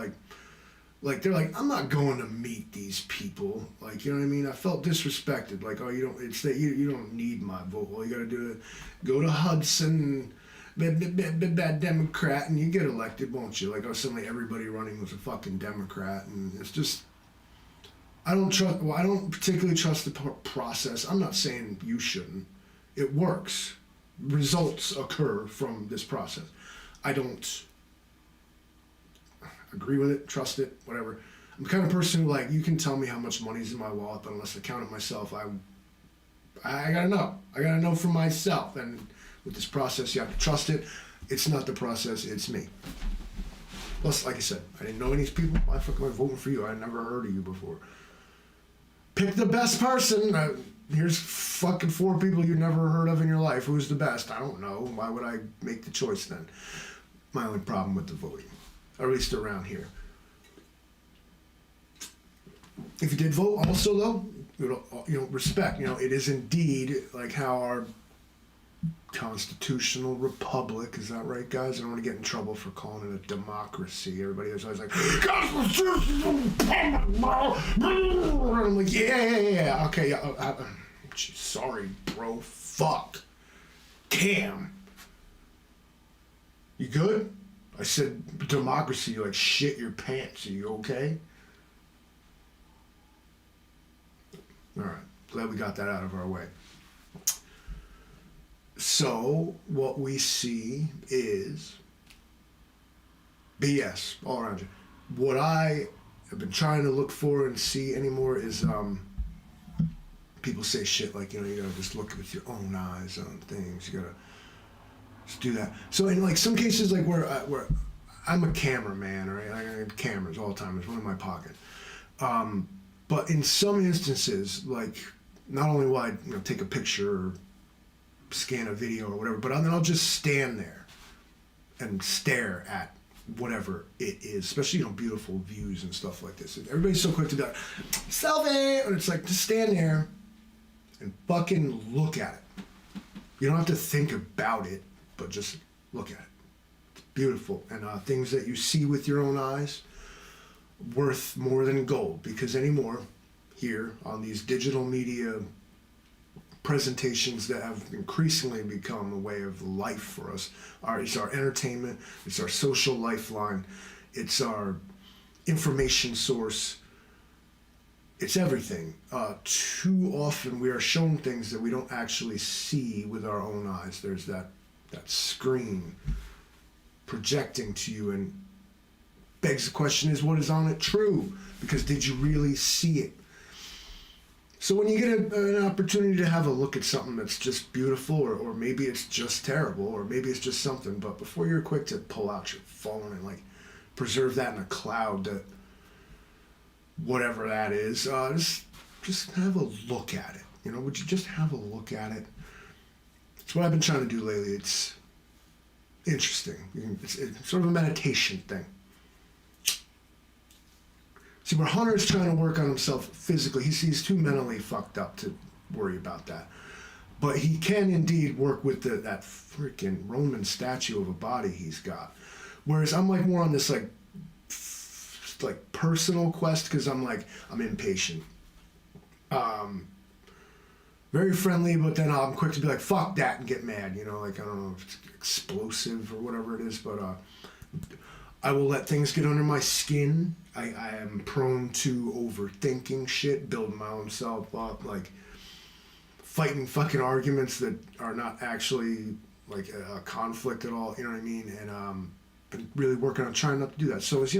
they're like, I'm not going to meet these people. You know what I mean? I felt disrespected. You don't need my vote. All you got to do is go to Hudson and bad Democrat and you get elected, won't you? Suddenly everybody running was a fucking Democrat, and it's just, I don't particularly trust the process. I'm not saying you shouldn't. It works. Results occur from this process. I don't agree with it, trust it, whatever. I'm the kind of person who, you can tell me how much money's in my wallet, but unless I count it myself, I gotta know. I gotta know for myself. And with this process, you have to trust it. It's not the process, it's me. Plus, like I said, I didn't know any of these people. Why the fuck am I voting for you? I never heard of you before. Pick the best person. Here's fucking 4 people you never heard of in your life. Who's the best? I don't know. Why would I make the choice then? My only problem with the voting, or at least around here. If you did vote, also though, respect. It is indeed how our constitutional republic, is that right, guys? I don't want to get in trouble for calling it a democracy. Everybody is always like, constitutional republic. I'm like, yeah, okay, sorry, bro, fuck. Cam, you good? I said democracy, you shit your pants. Are you okay? All right, glad we got that out of our way. So, what we see is BS all around you. What I I've been trying to look for and see anymore is people say shit like, you gotta just look with your own eyes on things. You gotta just do that. So in like some cases, like where I'm a cameraman, right? I have cameras all the time. There's one in my pocket. But in some instances, like not only will I take a picture or scan a video or whatever, but then I'll just stand there and stare at whatever it is, especially beautiful views and stuff like this. Everybody's so quick to be like, selfie, and it's like just stand there and fucking look at it. You don't have to think about it, but just look at it. It's beautiful, and things that you see with your own eyes worth more than gold, because anymore here on these digital media presentations that have increasingly become a way of life for us. It's our entertainment, it's our social lifeline, it's our information source, it's everything. Too often we are shown things that we don't actually see with our own eyes. There's that screen projecting to you, and begs the question is, what is on it true? Because did you really see it? So when you get an opportunity to have a look at something that's just beautiful, or maybe it's just terrible, or maybe it's just something, but before you're quick to pull out your phone and like preserve that in a cloud, that whatever that is, just have a look at it. Would you just have a look at it? It's what I've been trying to do lately. It's interesting. It's sort of a meditation thing. See, where Hunter's trying to work on himself physically, he's too mentally fucked up to worry about that. But he can indeed work with that freaking Roman statue of a body he's got. Whereas I'm like more on this like personal quest, because I'm impatient. Very friendly, but then I'm quick to be like, fuck that, and get mad. Like, I don't know if it's explosive or whatever it is, but I will let things get under my skin. I am prone to overthinking shit, building my own self up, like fighting fucking arguments that are not actually like a conflict at all, you know what I mean? And been really working on trying not to do that. So as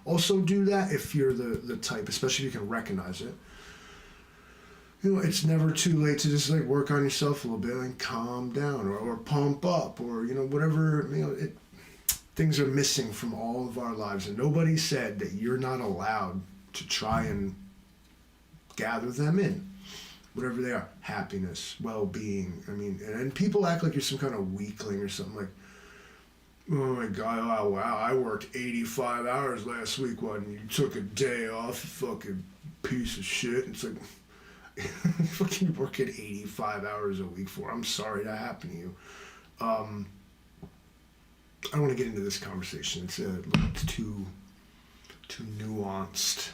also do that if you're the type, especially if you can recognize it. It's never too late to just like work on yourself a little bit and calm down or pump up or whatever things are missing from all of our lives, and nobody said that you're not allowed to try and gather them in, whatever they are. Happiness, well-being. And people act like you're some kind of weakling or something, like, oh my God, oh wow, I worked 85 hours last week when you took a day off, you fucking piece of shit. And it's like, fucking working 85 hours a week for. I'm sorry that happened to you. I don't want to get into this conversation. It's too nuanced.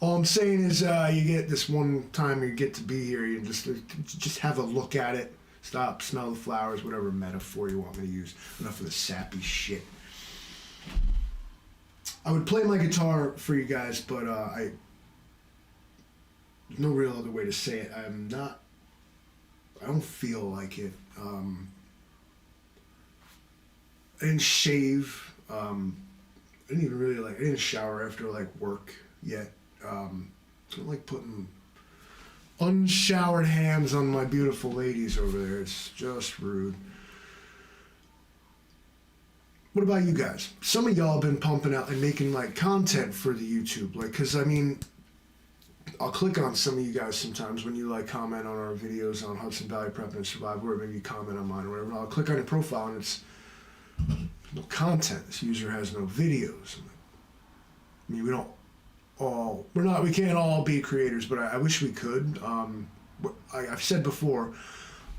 All I'm saying is you get this one time you get to be here, you just have a look at it. Stop, smell the flowers, whatever metaphor you want me to use. Enough of the sappy shit. I would play my guitar for you guys, but there's no real other way to say it. I don't feel like it. I didn't shave. I didn't even really I didn't shower after work yet. I don't like putting unshowered hands on my beautiful ladies over there. It's just rude. What about you guys? Some of y'all have been pumping out and making content for the YouTube. Cause I'll click on some of you guys sometimes when you comment on our videos on Hudson Valley Prep and Survival, or maybe you comment on mine or whatever. I'll click on your profile and it's no content. This user has no videos. We can't all be creators, but I wish we could. I've said before,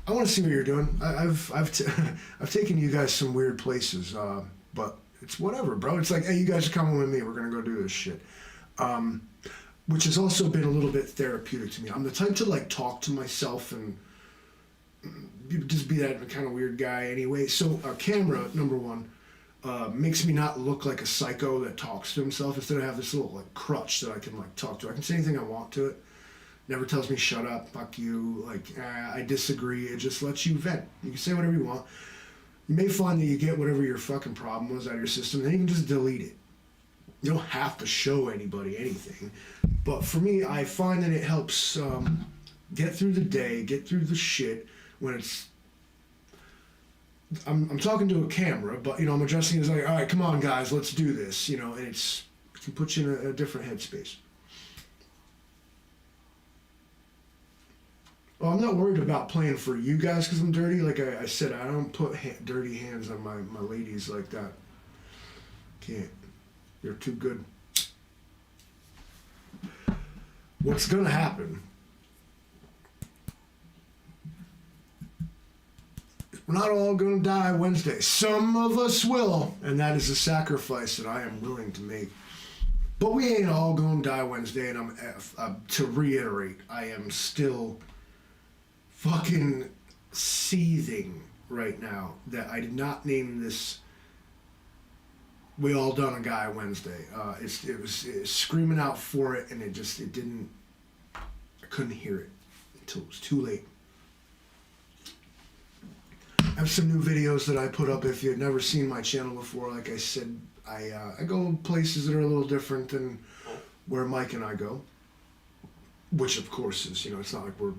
I want to see what you're doing. I've taken you guys some weird places, but it's whatever, bro. It's like, hey, you guys are coming with me. We're gonna go do this shit, which has also been a little bit therapeutic to me. I'm the type to talk to myself and just be that kind of weird guy anyway. So a camera, number one, makes me not look like a psycho that talks to himself. Instead, I have this little crutch that I can talk to. I can say anything I want to it. Never tells me shut up, fuck you, I disagree. It just lets you vent. You can say whatever you want. You may find that you get whatever your fucking problem was out of your system, then you can just delete it. You don't have to show anybody anything. But for me, I find that it helps get through the day, get through the shit when it's. I'm talking to a camera, but I'm addressing it as like, all right, come on, guys, let's do this, and it can put you in a different headspace. Well, I'm not worried about playing for you guys because I'm dirty. Like I said, I don't put dirty hands on my ladies like that. Can't. You're too good. What's gonna happen? We're not all gonna die Wednesday. Some of us will, and that is a sacrifice that I am willing to make. But we ain't all gonna die Wednesday, and to reiterate, I am still fucking seething right now that I did not name this We All Done a Guy Wednesday. It was screaming out for it, and it didn't, I couldn't hear it until it was too late. I have some new videos that I put up. If you've never seen my channel before, like I said, I go places that are a little different than where Mike and I go. Which of course is, it's not like we're,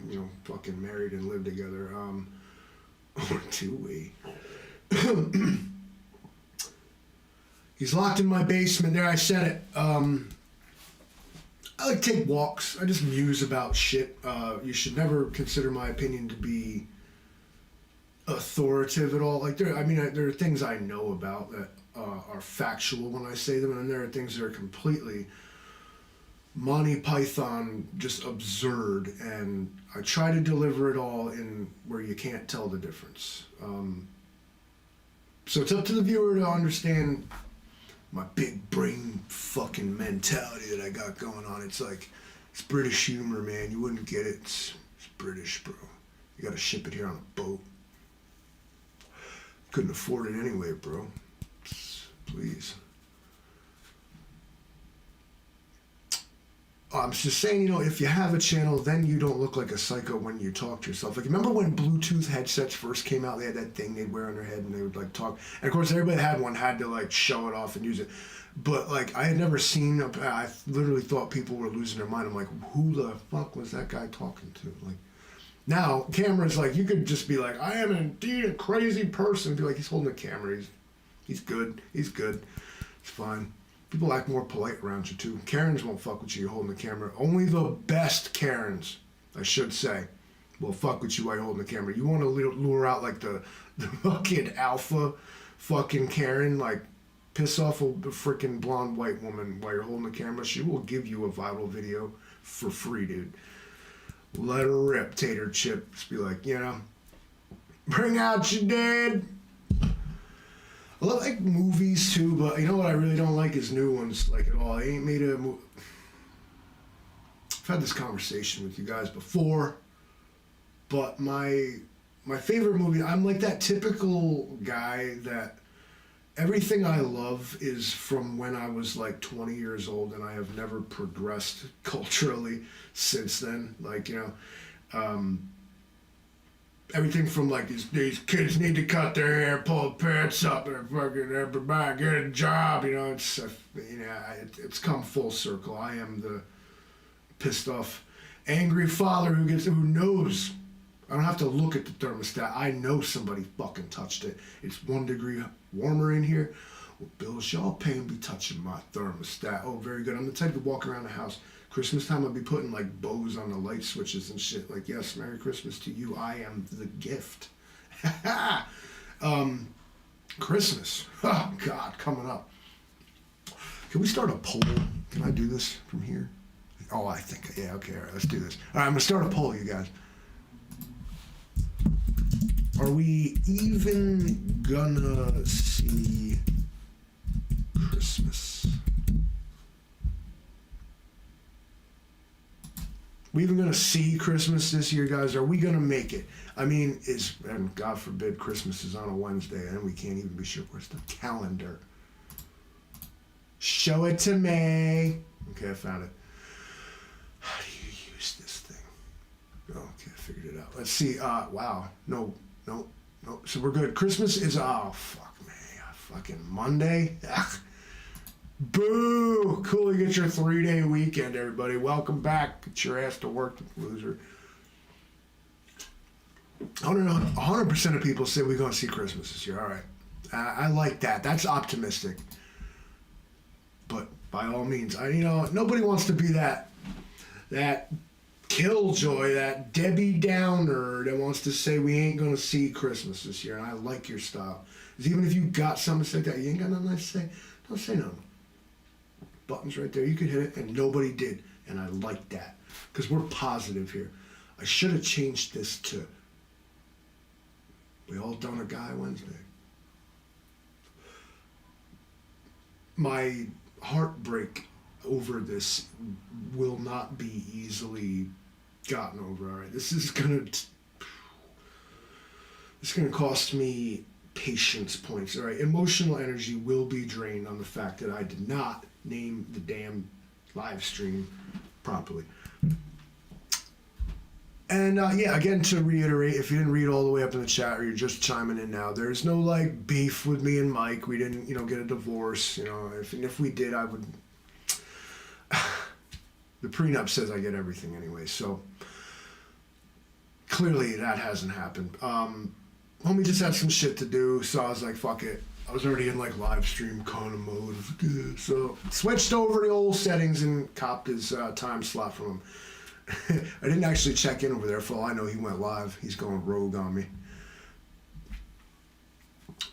fucking married and live together. Or do we? He's locked in my basement. There, I said it. I like to take walks. I just muse about shit. You should never consider my opinion to be authoritative at all. Like there are things I know about that are factual when I say them, and there are things that are completely Monty Python, just absurd, and I try to deliver it all in where you can't tell the difference. So it's up to the viewer to understand my big brain fucking mentality that I got going on. It's like, it's British humor, man. You wouldn't get it. It's British, bro. You gotta ship it here on a boat. Couldn't afford it anyway, bro. Please. I'm just saying, if you have a channel, then you don't look like a psycho when you talk to yourself. Like, remember when Bluetooth headsets first came out? They had that thing they'd wear on their head and they would, talk. And, of course, everybody that had one had to, show it off and use it. But, I had never seen, I literally thought people were losing their mind. I'm like, who the fuck was that guy talking to? Now, cameras, you could just be like, I am indeed a crazy person. Be like, he's holding a camera. He's good. He's good. It's fine. People act more polite around you, too. Karens won't fuck with you holding the camera. Only the best Karens, I should say, will fuck with you while you're holding the camera. You want to lure out, the fucking alpha fucking Karen, piss off a freaking blonde white woman while you're holding the camera. She will give you a viral video for free, dude. Let her rip, tater chip. Just be like, bring out your dead. I like movies too, but you know what I really don't like is new ones, at all. I ain't made a movie. I've had this conversation with you guys before, but my favorite movie, I'm like that typical guy that everything I love is from when I was 20 years old, and I have never progressed culturally since then. Everything from these kids need to cut their hair, pull the pants up, and fucking everybody get a job. It's come full circle. I am the pissed off, angry father who knows. I don't have to look at the thermostat. I know somebody fucking touched it. It's 1 degree warmer in here. Well, Bill, y'all paying me touching my thermostat. Oh, very good. I'm the type to walk around the house. Christmas time, I'll be putting bows on the light switches and shit. Yes, Merry Christmas to you. I am the gift. Christmas. Oh, God, coming up. Can we start a poll? Can I do this from here? Oh, I think, yeah, okay, all right, let's do this. All right, I'm going to start a poll, you guys. Are we even gonna see Christmas? We even gonna see Christmas this year, guys? Are we gonna make it? And God forbid Christmas is on a Wednesday and we can't even be sure. Where's the calendar? Show it to me. Okay, I found it. How do you use this thing? Oh, okay, I figured it out. Let's see. Wow. No. So we're good. Christmas is, oh, fuck me. Fucking Monday. Ugh. Boo! Cool, you get your 3-day weekend, everybody. Welcome back. Get your ass to work, loser. 100% of people say we're going to see Christmas this year. All right. I like that. That's optimistic. But by all means, nobody wants to be that killjoy, that Debbie Downer that wants to say we ain't going to see Christmas this year. And I like your style. Because even if you got something to say that, you ain't got nothing nice to say, don't say nothing. Buttons right there. You could hit it, and nobody did. And I like that. Because we're positive here. I should have changed this to we all done a guy Wednesday. My heartbreak over this will not be easily gotten over. All right, this is gonna cost me patience points. All right, emotional energy will be drained on the fact that I did not name the damn live stream properly. And again, to reiterate, if you didn't read all the way up in the chat or you're just chiming in now, there's no like beef with me and Mike. We didn't, get a divorce. If we did, I would. The prenup says I get everything anyway, so clearly that hasn't happened. Homie just had some shit to do, so I was like, fuck it. I was already in like live stream kind of mode, so switched over the old settings and copped his time slot from him. I didn't actually check in over there. For all I know, he went live. He's going rogue on me.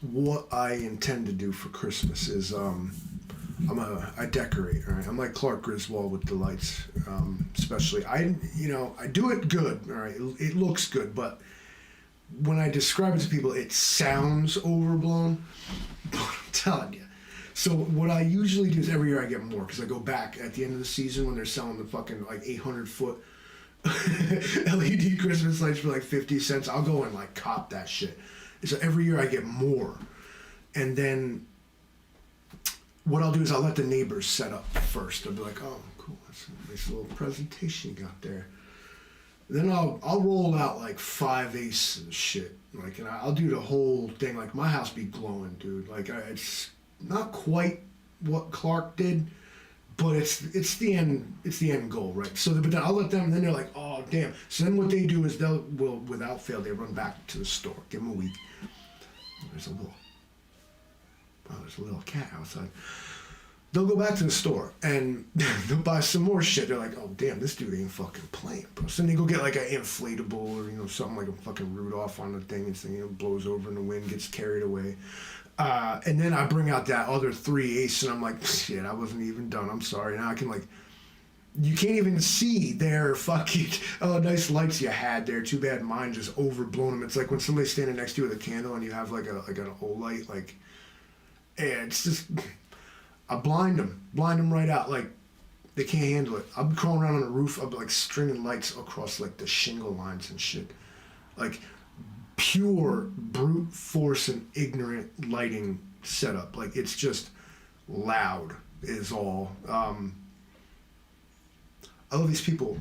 What I intend to do for Christmas is I decorate. All right, I'm like Clark Griswold with the lights. Especially I do it good. All right, it looks good, but when I describe it to people, it sounds overblown. But I'm telling you. So what I usually do is every year I get more because I go back at the end of the season when they're selling the fucking like 800-foot LED Christmas lights for like 50 cents. I'll go and like cop that shit. So every year I get more. And then what I'll do is I'll let the neighbors set up first. I'll be like, oh, cool, that's a nice little presentation you got there. And then I'll roll out like 5/8 of the shit. Like, and I'll do the whole thing. Like my house be glowing, dude. Like it's not quite what Clark did, but it's the end goal, right? So, but then I'll let them. And then they're like, oh damn. So then what they do is they'll without fail they run back to the store. Give them a week. There's a little cat outside. They'll go back to the store and they'll buy some more shit. They're like, oh damn, this dude ain't fucking playing, bro. So then they go get like an inflatable or something like a fucking Rudolph on the thing, and thing blows over in the wind, gets carried away. And then I bring out that other 3/8 and I'm like, shit, I wasn't even done. I'm sorry. Now I can like, you can't even see their fucking, oh, nice lights you had there. Too bad mine just overblown them. It's like when somebody's standing next to you with a candle and you have like an old light, like, yeah, it's just, I blind them right out. Like, they can't handle it. I'll be crawling around on the roof. I'll be like stringing lights across like the shingle lines and shit. Like, pure brute force and ignorant lighting setup. Like, it's just loud is all. I love these people.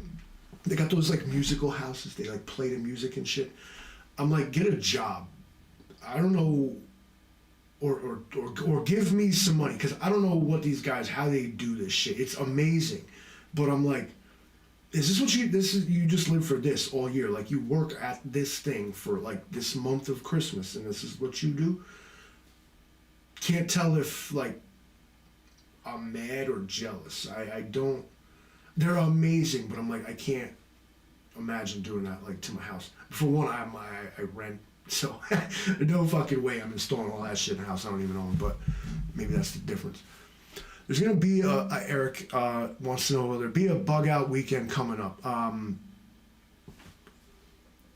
They got those like musical houses. They like play the music and shit. I'm like, get a job. I don't know, or give me some money, because I don't know what these guys, how they do this shit. It's amazing, but I'm like, is this what you just live for this all year? Like, you work at this thing for like this month of Christmas and this is what you do? Can't tell if like I'm mad or jealous. I don't, they're amazing, but I'm like, I can't imagine doing that like to my house. For one, I rent, so no fucking way I'm installing all that shit in a house I don't even own, but maybe that's the difference. There's going to be, Eric wants to know, will there be a bug out weekend coming up?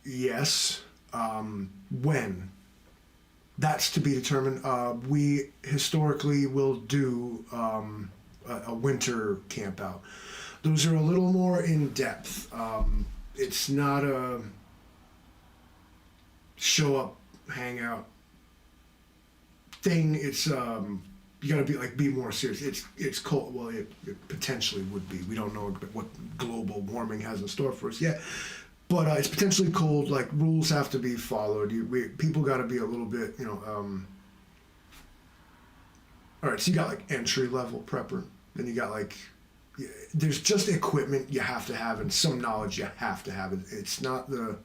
Yes. When? That's to be determined. We historically will do a winter camp out. Those are a little more in depth. It's not a show up, hang out thing. It's you gotta be more serious. It's cold. Well, it potentially would be. We don't know what global warming has in store for us yet, but it's potentially cold. Like, rules have to be followed. People got to be a little bit, All right, so you got like entry level prepper, then you got like, there's just equipment you have to have and some knowledge you have to have. It's not the,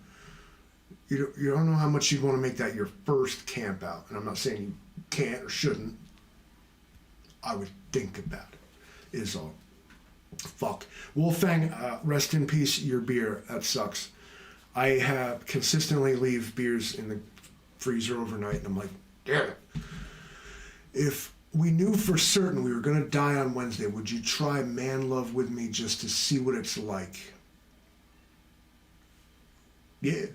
you don't know how much you'd want to make that your first camp out. And I'm not saying you can't or shouldn't. I would think about it, is all. Fuck. Wolfgang, rest in peace, your beer. That sucks. I have consistently leave beers in the freezer overnight, and I'm like, yeah. If we knew for certain we were going to die on Wednesday, would you try Man Love with me just to see what it's like? Yeah.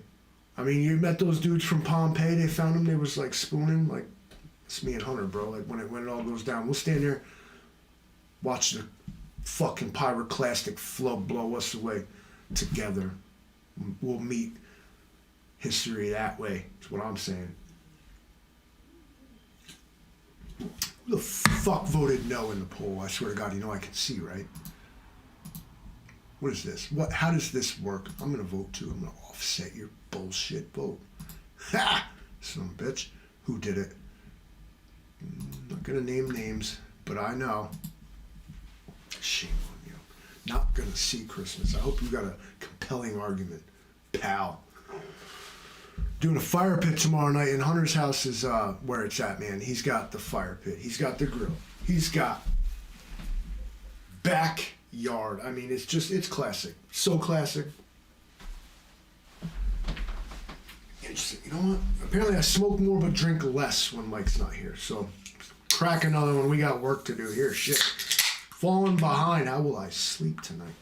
I mean, you met those dudes from Pompeii. They found them. They was like spooning. Like, it's me and Hunter, bro. Like, when it all goes down, we'll stand there, watch the fucking pyroclastic flow blow us away together. We'll meet history that way. That's what I'm saying. Who the fuck voted no in the poll? I swear to God, you know I can see, right? What is this? How does this work? I'm gonna vote too. I'm gonna offset your bullshit vote. Ha! Son of a bitch. Who did it? I'm not gonna name names, but I know. Shame on you. Not gonna see Christmas. I hope you got a compelling argument, pal. Doing a fire pit tomorrow night, and Hunter's house is where it's at, man. He's got the fire pit. He's got the grill. He's got backyard. I mean, it's classic. So classic. You know what? Apparently I smoke more but drink less when Mike's not here. So crack another one. We got work to do here. Shit. Falling behind. How will I sleep tonight?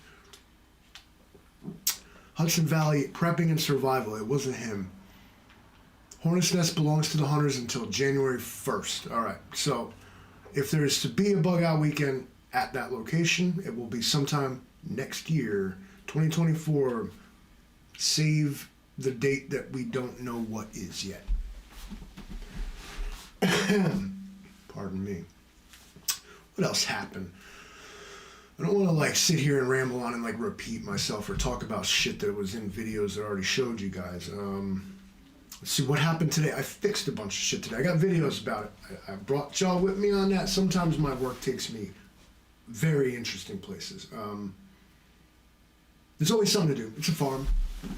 Hudson Valley, prepping and survival. It wasn't him. Hornet's Nest belongs to the hunters until January 1st. All right. So if there's to be a bug out weekend at that location, it will be sometime next year, 2024. Save the date that we don't know what is yet. Pardon me. What else happened? I don't want to like sit here and ramble on and like repeat myself or talk about shit that was in videos that I already showed you guys. Let's see what happened today. I fixed a bunch of shit today. I got videos about it. I brought y'all with me on that. Sometimes my work takes me very interesting places. There's always something to do. It's a farm.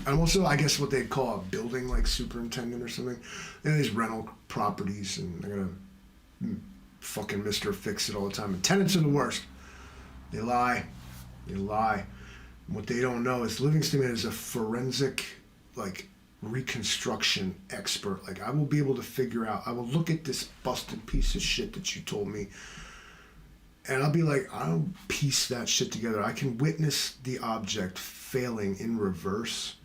I'm also, I guess, what they'd call a building like superintendent or something. There are these rental properties, and I gotta fucking Mr. Fix It all the time. And tenants are the worst. They lie. They lie. And what they don't know is Livingston is a forensic, like, reconstruction expert. Like, I will be able to figure out, I will look at this busted piece of shit that you told me, and I'll be like, I'll piece that shit together. I can witness the object failing in reverse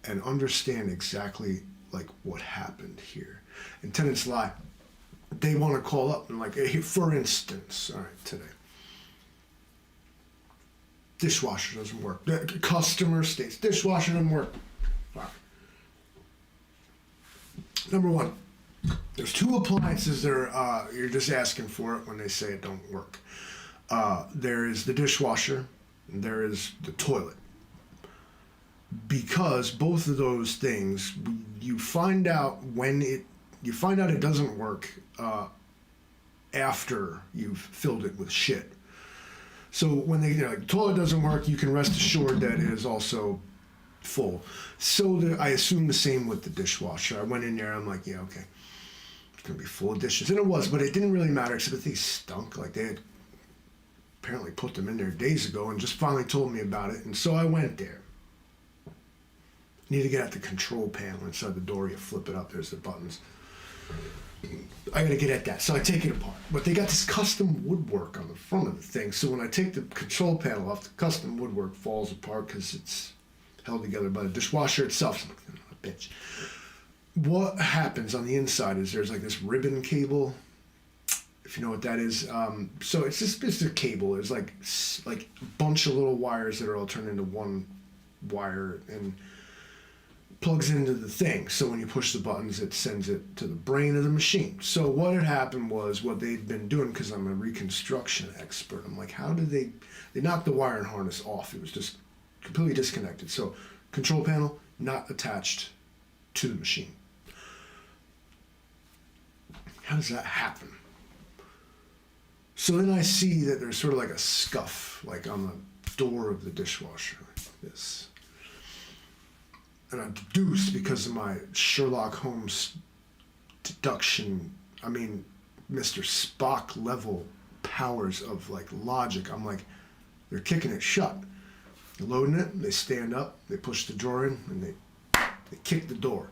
and understand exactly like what happened here. And tenants lie. They want to call up and like, hey, for instance, all right, today, dishwasher doesn't work. The customer states, dishwasher doesn't work. Fuck. Number one, there's two appliances that are, you're just asking for it when they say it don't work. There is the dishwasher, and there is the toilet. Because both of those things, you find out it doesn't work after you've filled it with shit. So when like, the toilet doesn't work, you can rest assured that it is also full. So I assume the same with the dishwasher. I went in there, I'm like, yeah, okay, it's gonna be full of dishes, and it was, but it didn't really matter except that they stunk. Like they had apparently put them in there days ago and just finally told me about it, and so I went there. You need to get at the control panel inside the door. You flip it up. There's the buttons. I gotta get at that. So I take it apart. But they got this custom woodwork on the front of the thing. So when I take the control panel off, the custom woodwork falls apart because it's held together by the dishwasher itself. So I'm like, bitch. What happens on the inside is there's like this ribbon cable, if you know what that is. So it's just a cable. There's like a bunch of little wires that are all turned into one wire and plugs into the thing. So when you push the buttons, it sends it to the brain of the machine. So what had happened was what they'd been doing, because I'm a reconstruction expert. I'm like, how did they knocked the wire and harness off. It was just completely disconnected. So control panel not attached to the machine. How does that happen? So then I see that there's sort of like a scuff, like on the door of the dishwasher, like this. And I deduced because of my Sherlock Holmes deduction, Mr. Spock level powers of like logic. I'm like, they're kicking it shut. They're loading it, they stand up, they push the drawer in, and they kick the door.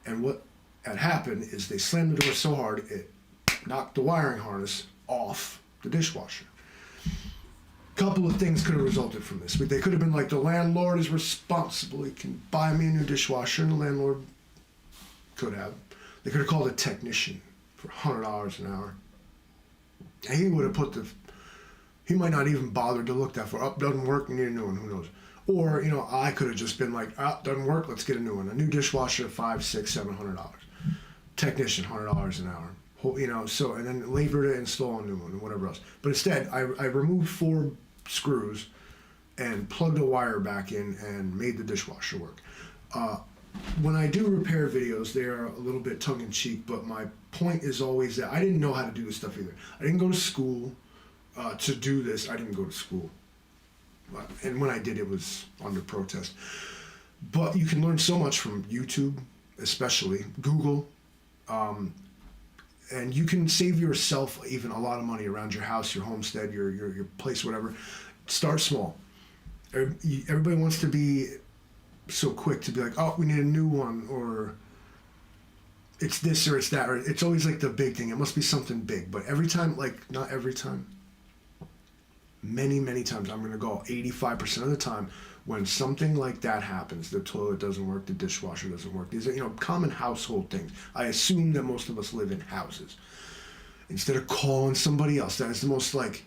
And what had happened is they slammed the door so hard, it knocked the wiring harness off the dishwasher. Couple of things could have resulted from this. They could have been like, the landlord is responsible, he can buy me a new dishwasher, and the landlord could have. They could have called a technician for $100 an hour. And he would have he might not even bother to look that far. Up, doesn't work, you need a new one, who knows. Or, I could have just been like, doesn't work, let's get a new one. A new dishwasher, $500, $600, $700. Technician, $100 an hour. And then labor to install a new one and whatever else. But instead, I removed 4 screws and plugged a wire back in and made the dishwasher work. When I do repair videos, they are a little bit tongue-in-cheek, but my point is always that I didn't know how to do this stuff either. I didn't go to school to do this. I didn't go to school. And when I did, it was under protest. But you can learn so much from YouTube, especially Google. And you can save yourself even a lot of money around your house, your homestead, your place, whatever. Start small. Everybody wants to be so quick to be like, oh, we need a new one, or it's this or it's that, or it's always like the big thing. It must be something big. But every time, like not every time, many, many times, I'm going to go 85% of the time, when something like that happens, the toilet doesn't work, the dishwasher doesn't work. These are, common household things. I assume that most of us live in houses. Instead of calling somebody else, that is the most like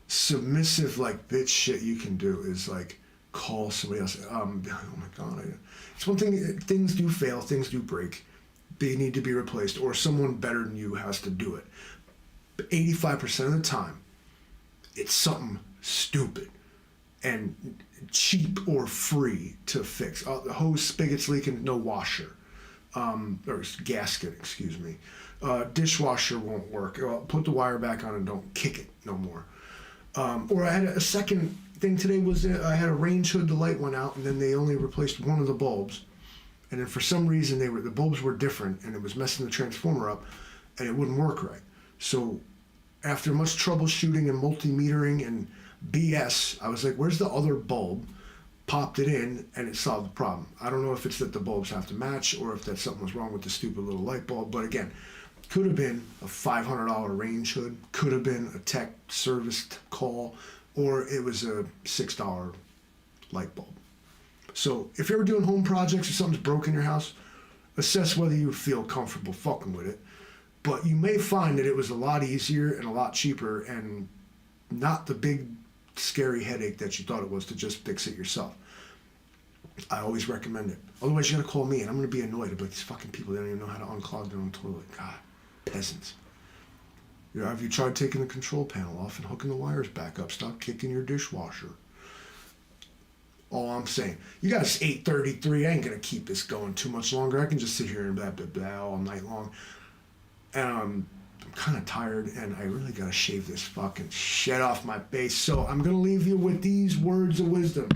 submissive, like bitch shit you can do, is like call somebody else. Oh my God. It's one thing, things do fail, things do break. They need to be replaced, or someone better than you has to do it. But 85% of the time, it's something stupid and cheap or free to fix. The hose spigot's leaking, no washer. Or gasket, excuse me. Dishwasher won't work. Put the wire back on and don't kick it no more. Or I had a second thing today was I had a range hood, the light went out, and then they only replaced one of the bulbs. And then for some reason the bulbs were different, and it was messing the transformer up, and it wouldn't work right. So after much troubleshooting and multimetering and BS, I was like, where's the other bulb? Popped it in, and it solved the problem. I don't know if it's that the bulbs have to match, or if that something was wrong with the stupid little light bulb. But again, could have been a $500 range hood, could have been a tech service call, or it was a $6 light bulb. So if you're ever doing home projects or something's broken in your house, assess whether you feel comfortable fucking with it. But you may find that it was a lot easier and a lot cheaper, and not the big scary headache that you thought it was to just fix it yourself. I always recommend it. Otherwise, you gotta call me, and I'm gonna be annoyed. I'll be like, these fucking people, they don't even know how to unclog their own toilet. God, peasants. Have you tried taking the control panel off and hooking the wires back up? Stop kicking your dishwasher. All I'm saying, you guys, 8:33. I ain't gonna keep this going too much longer. I can just sit here and blah blah blah all night long. And I'm kind of tired, and I really gotta shave this fucking shit off my face. So I'm gonna leave you with these words of wisdom.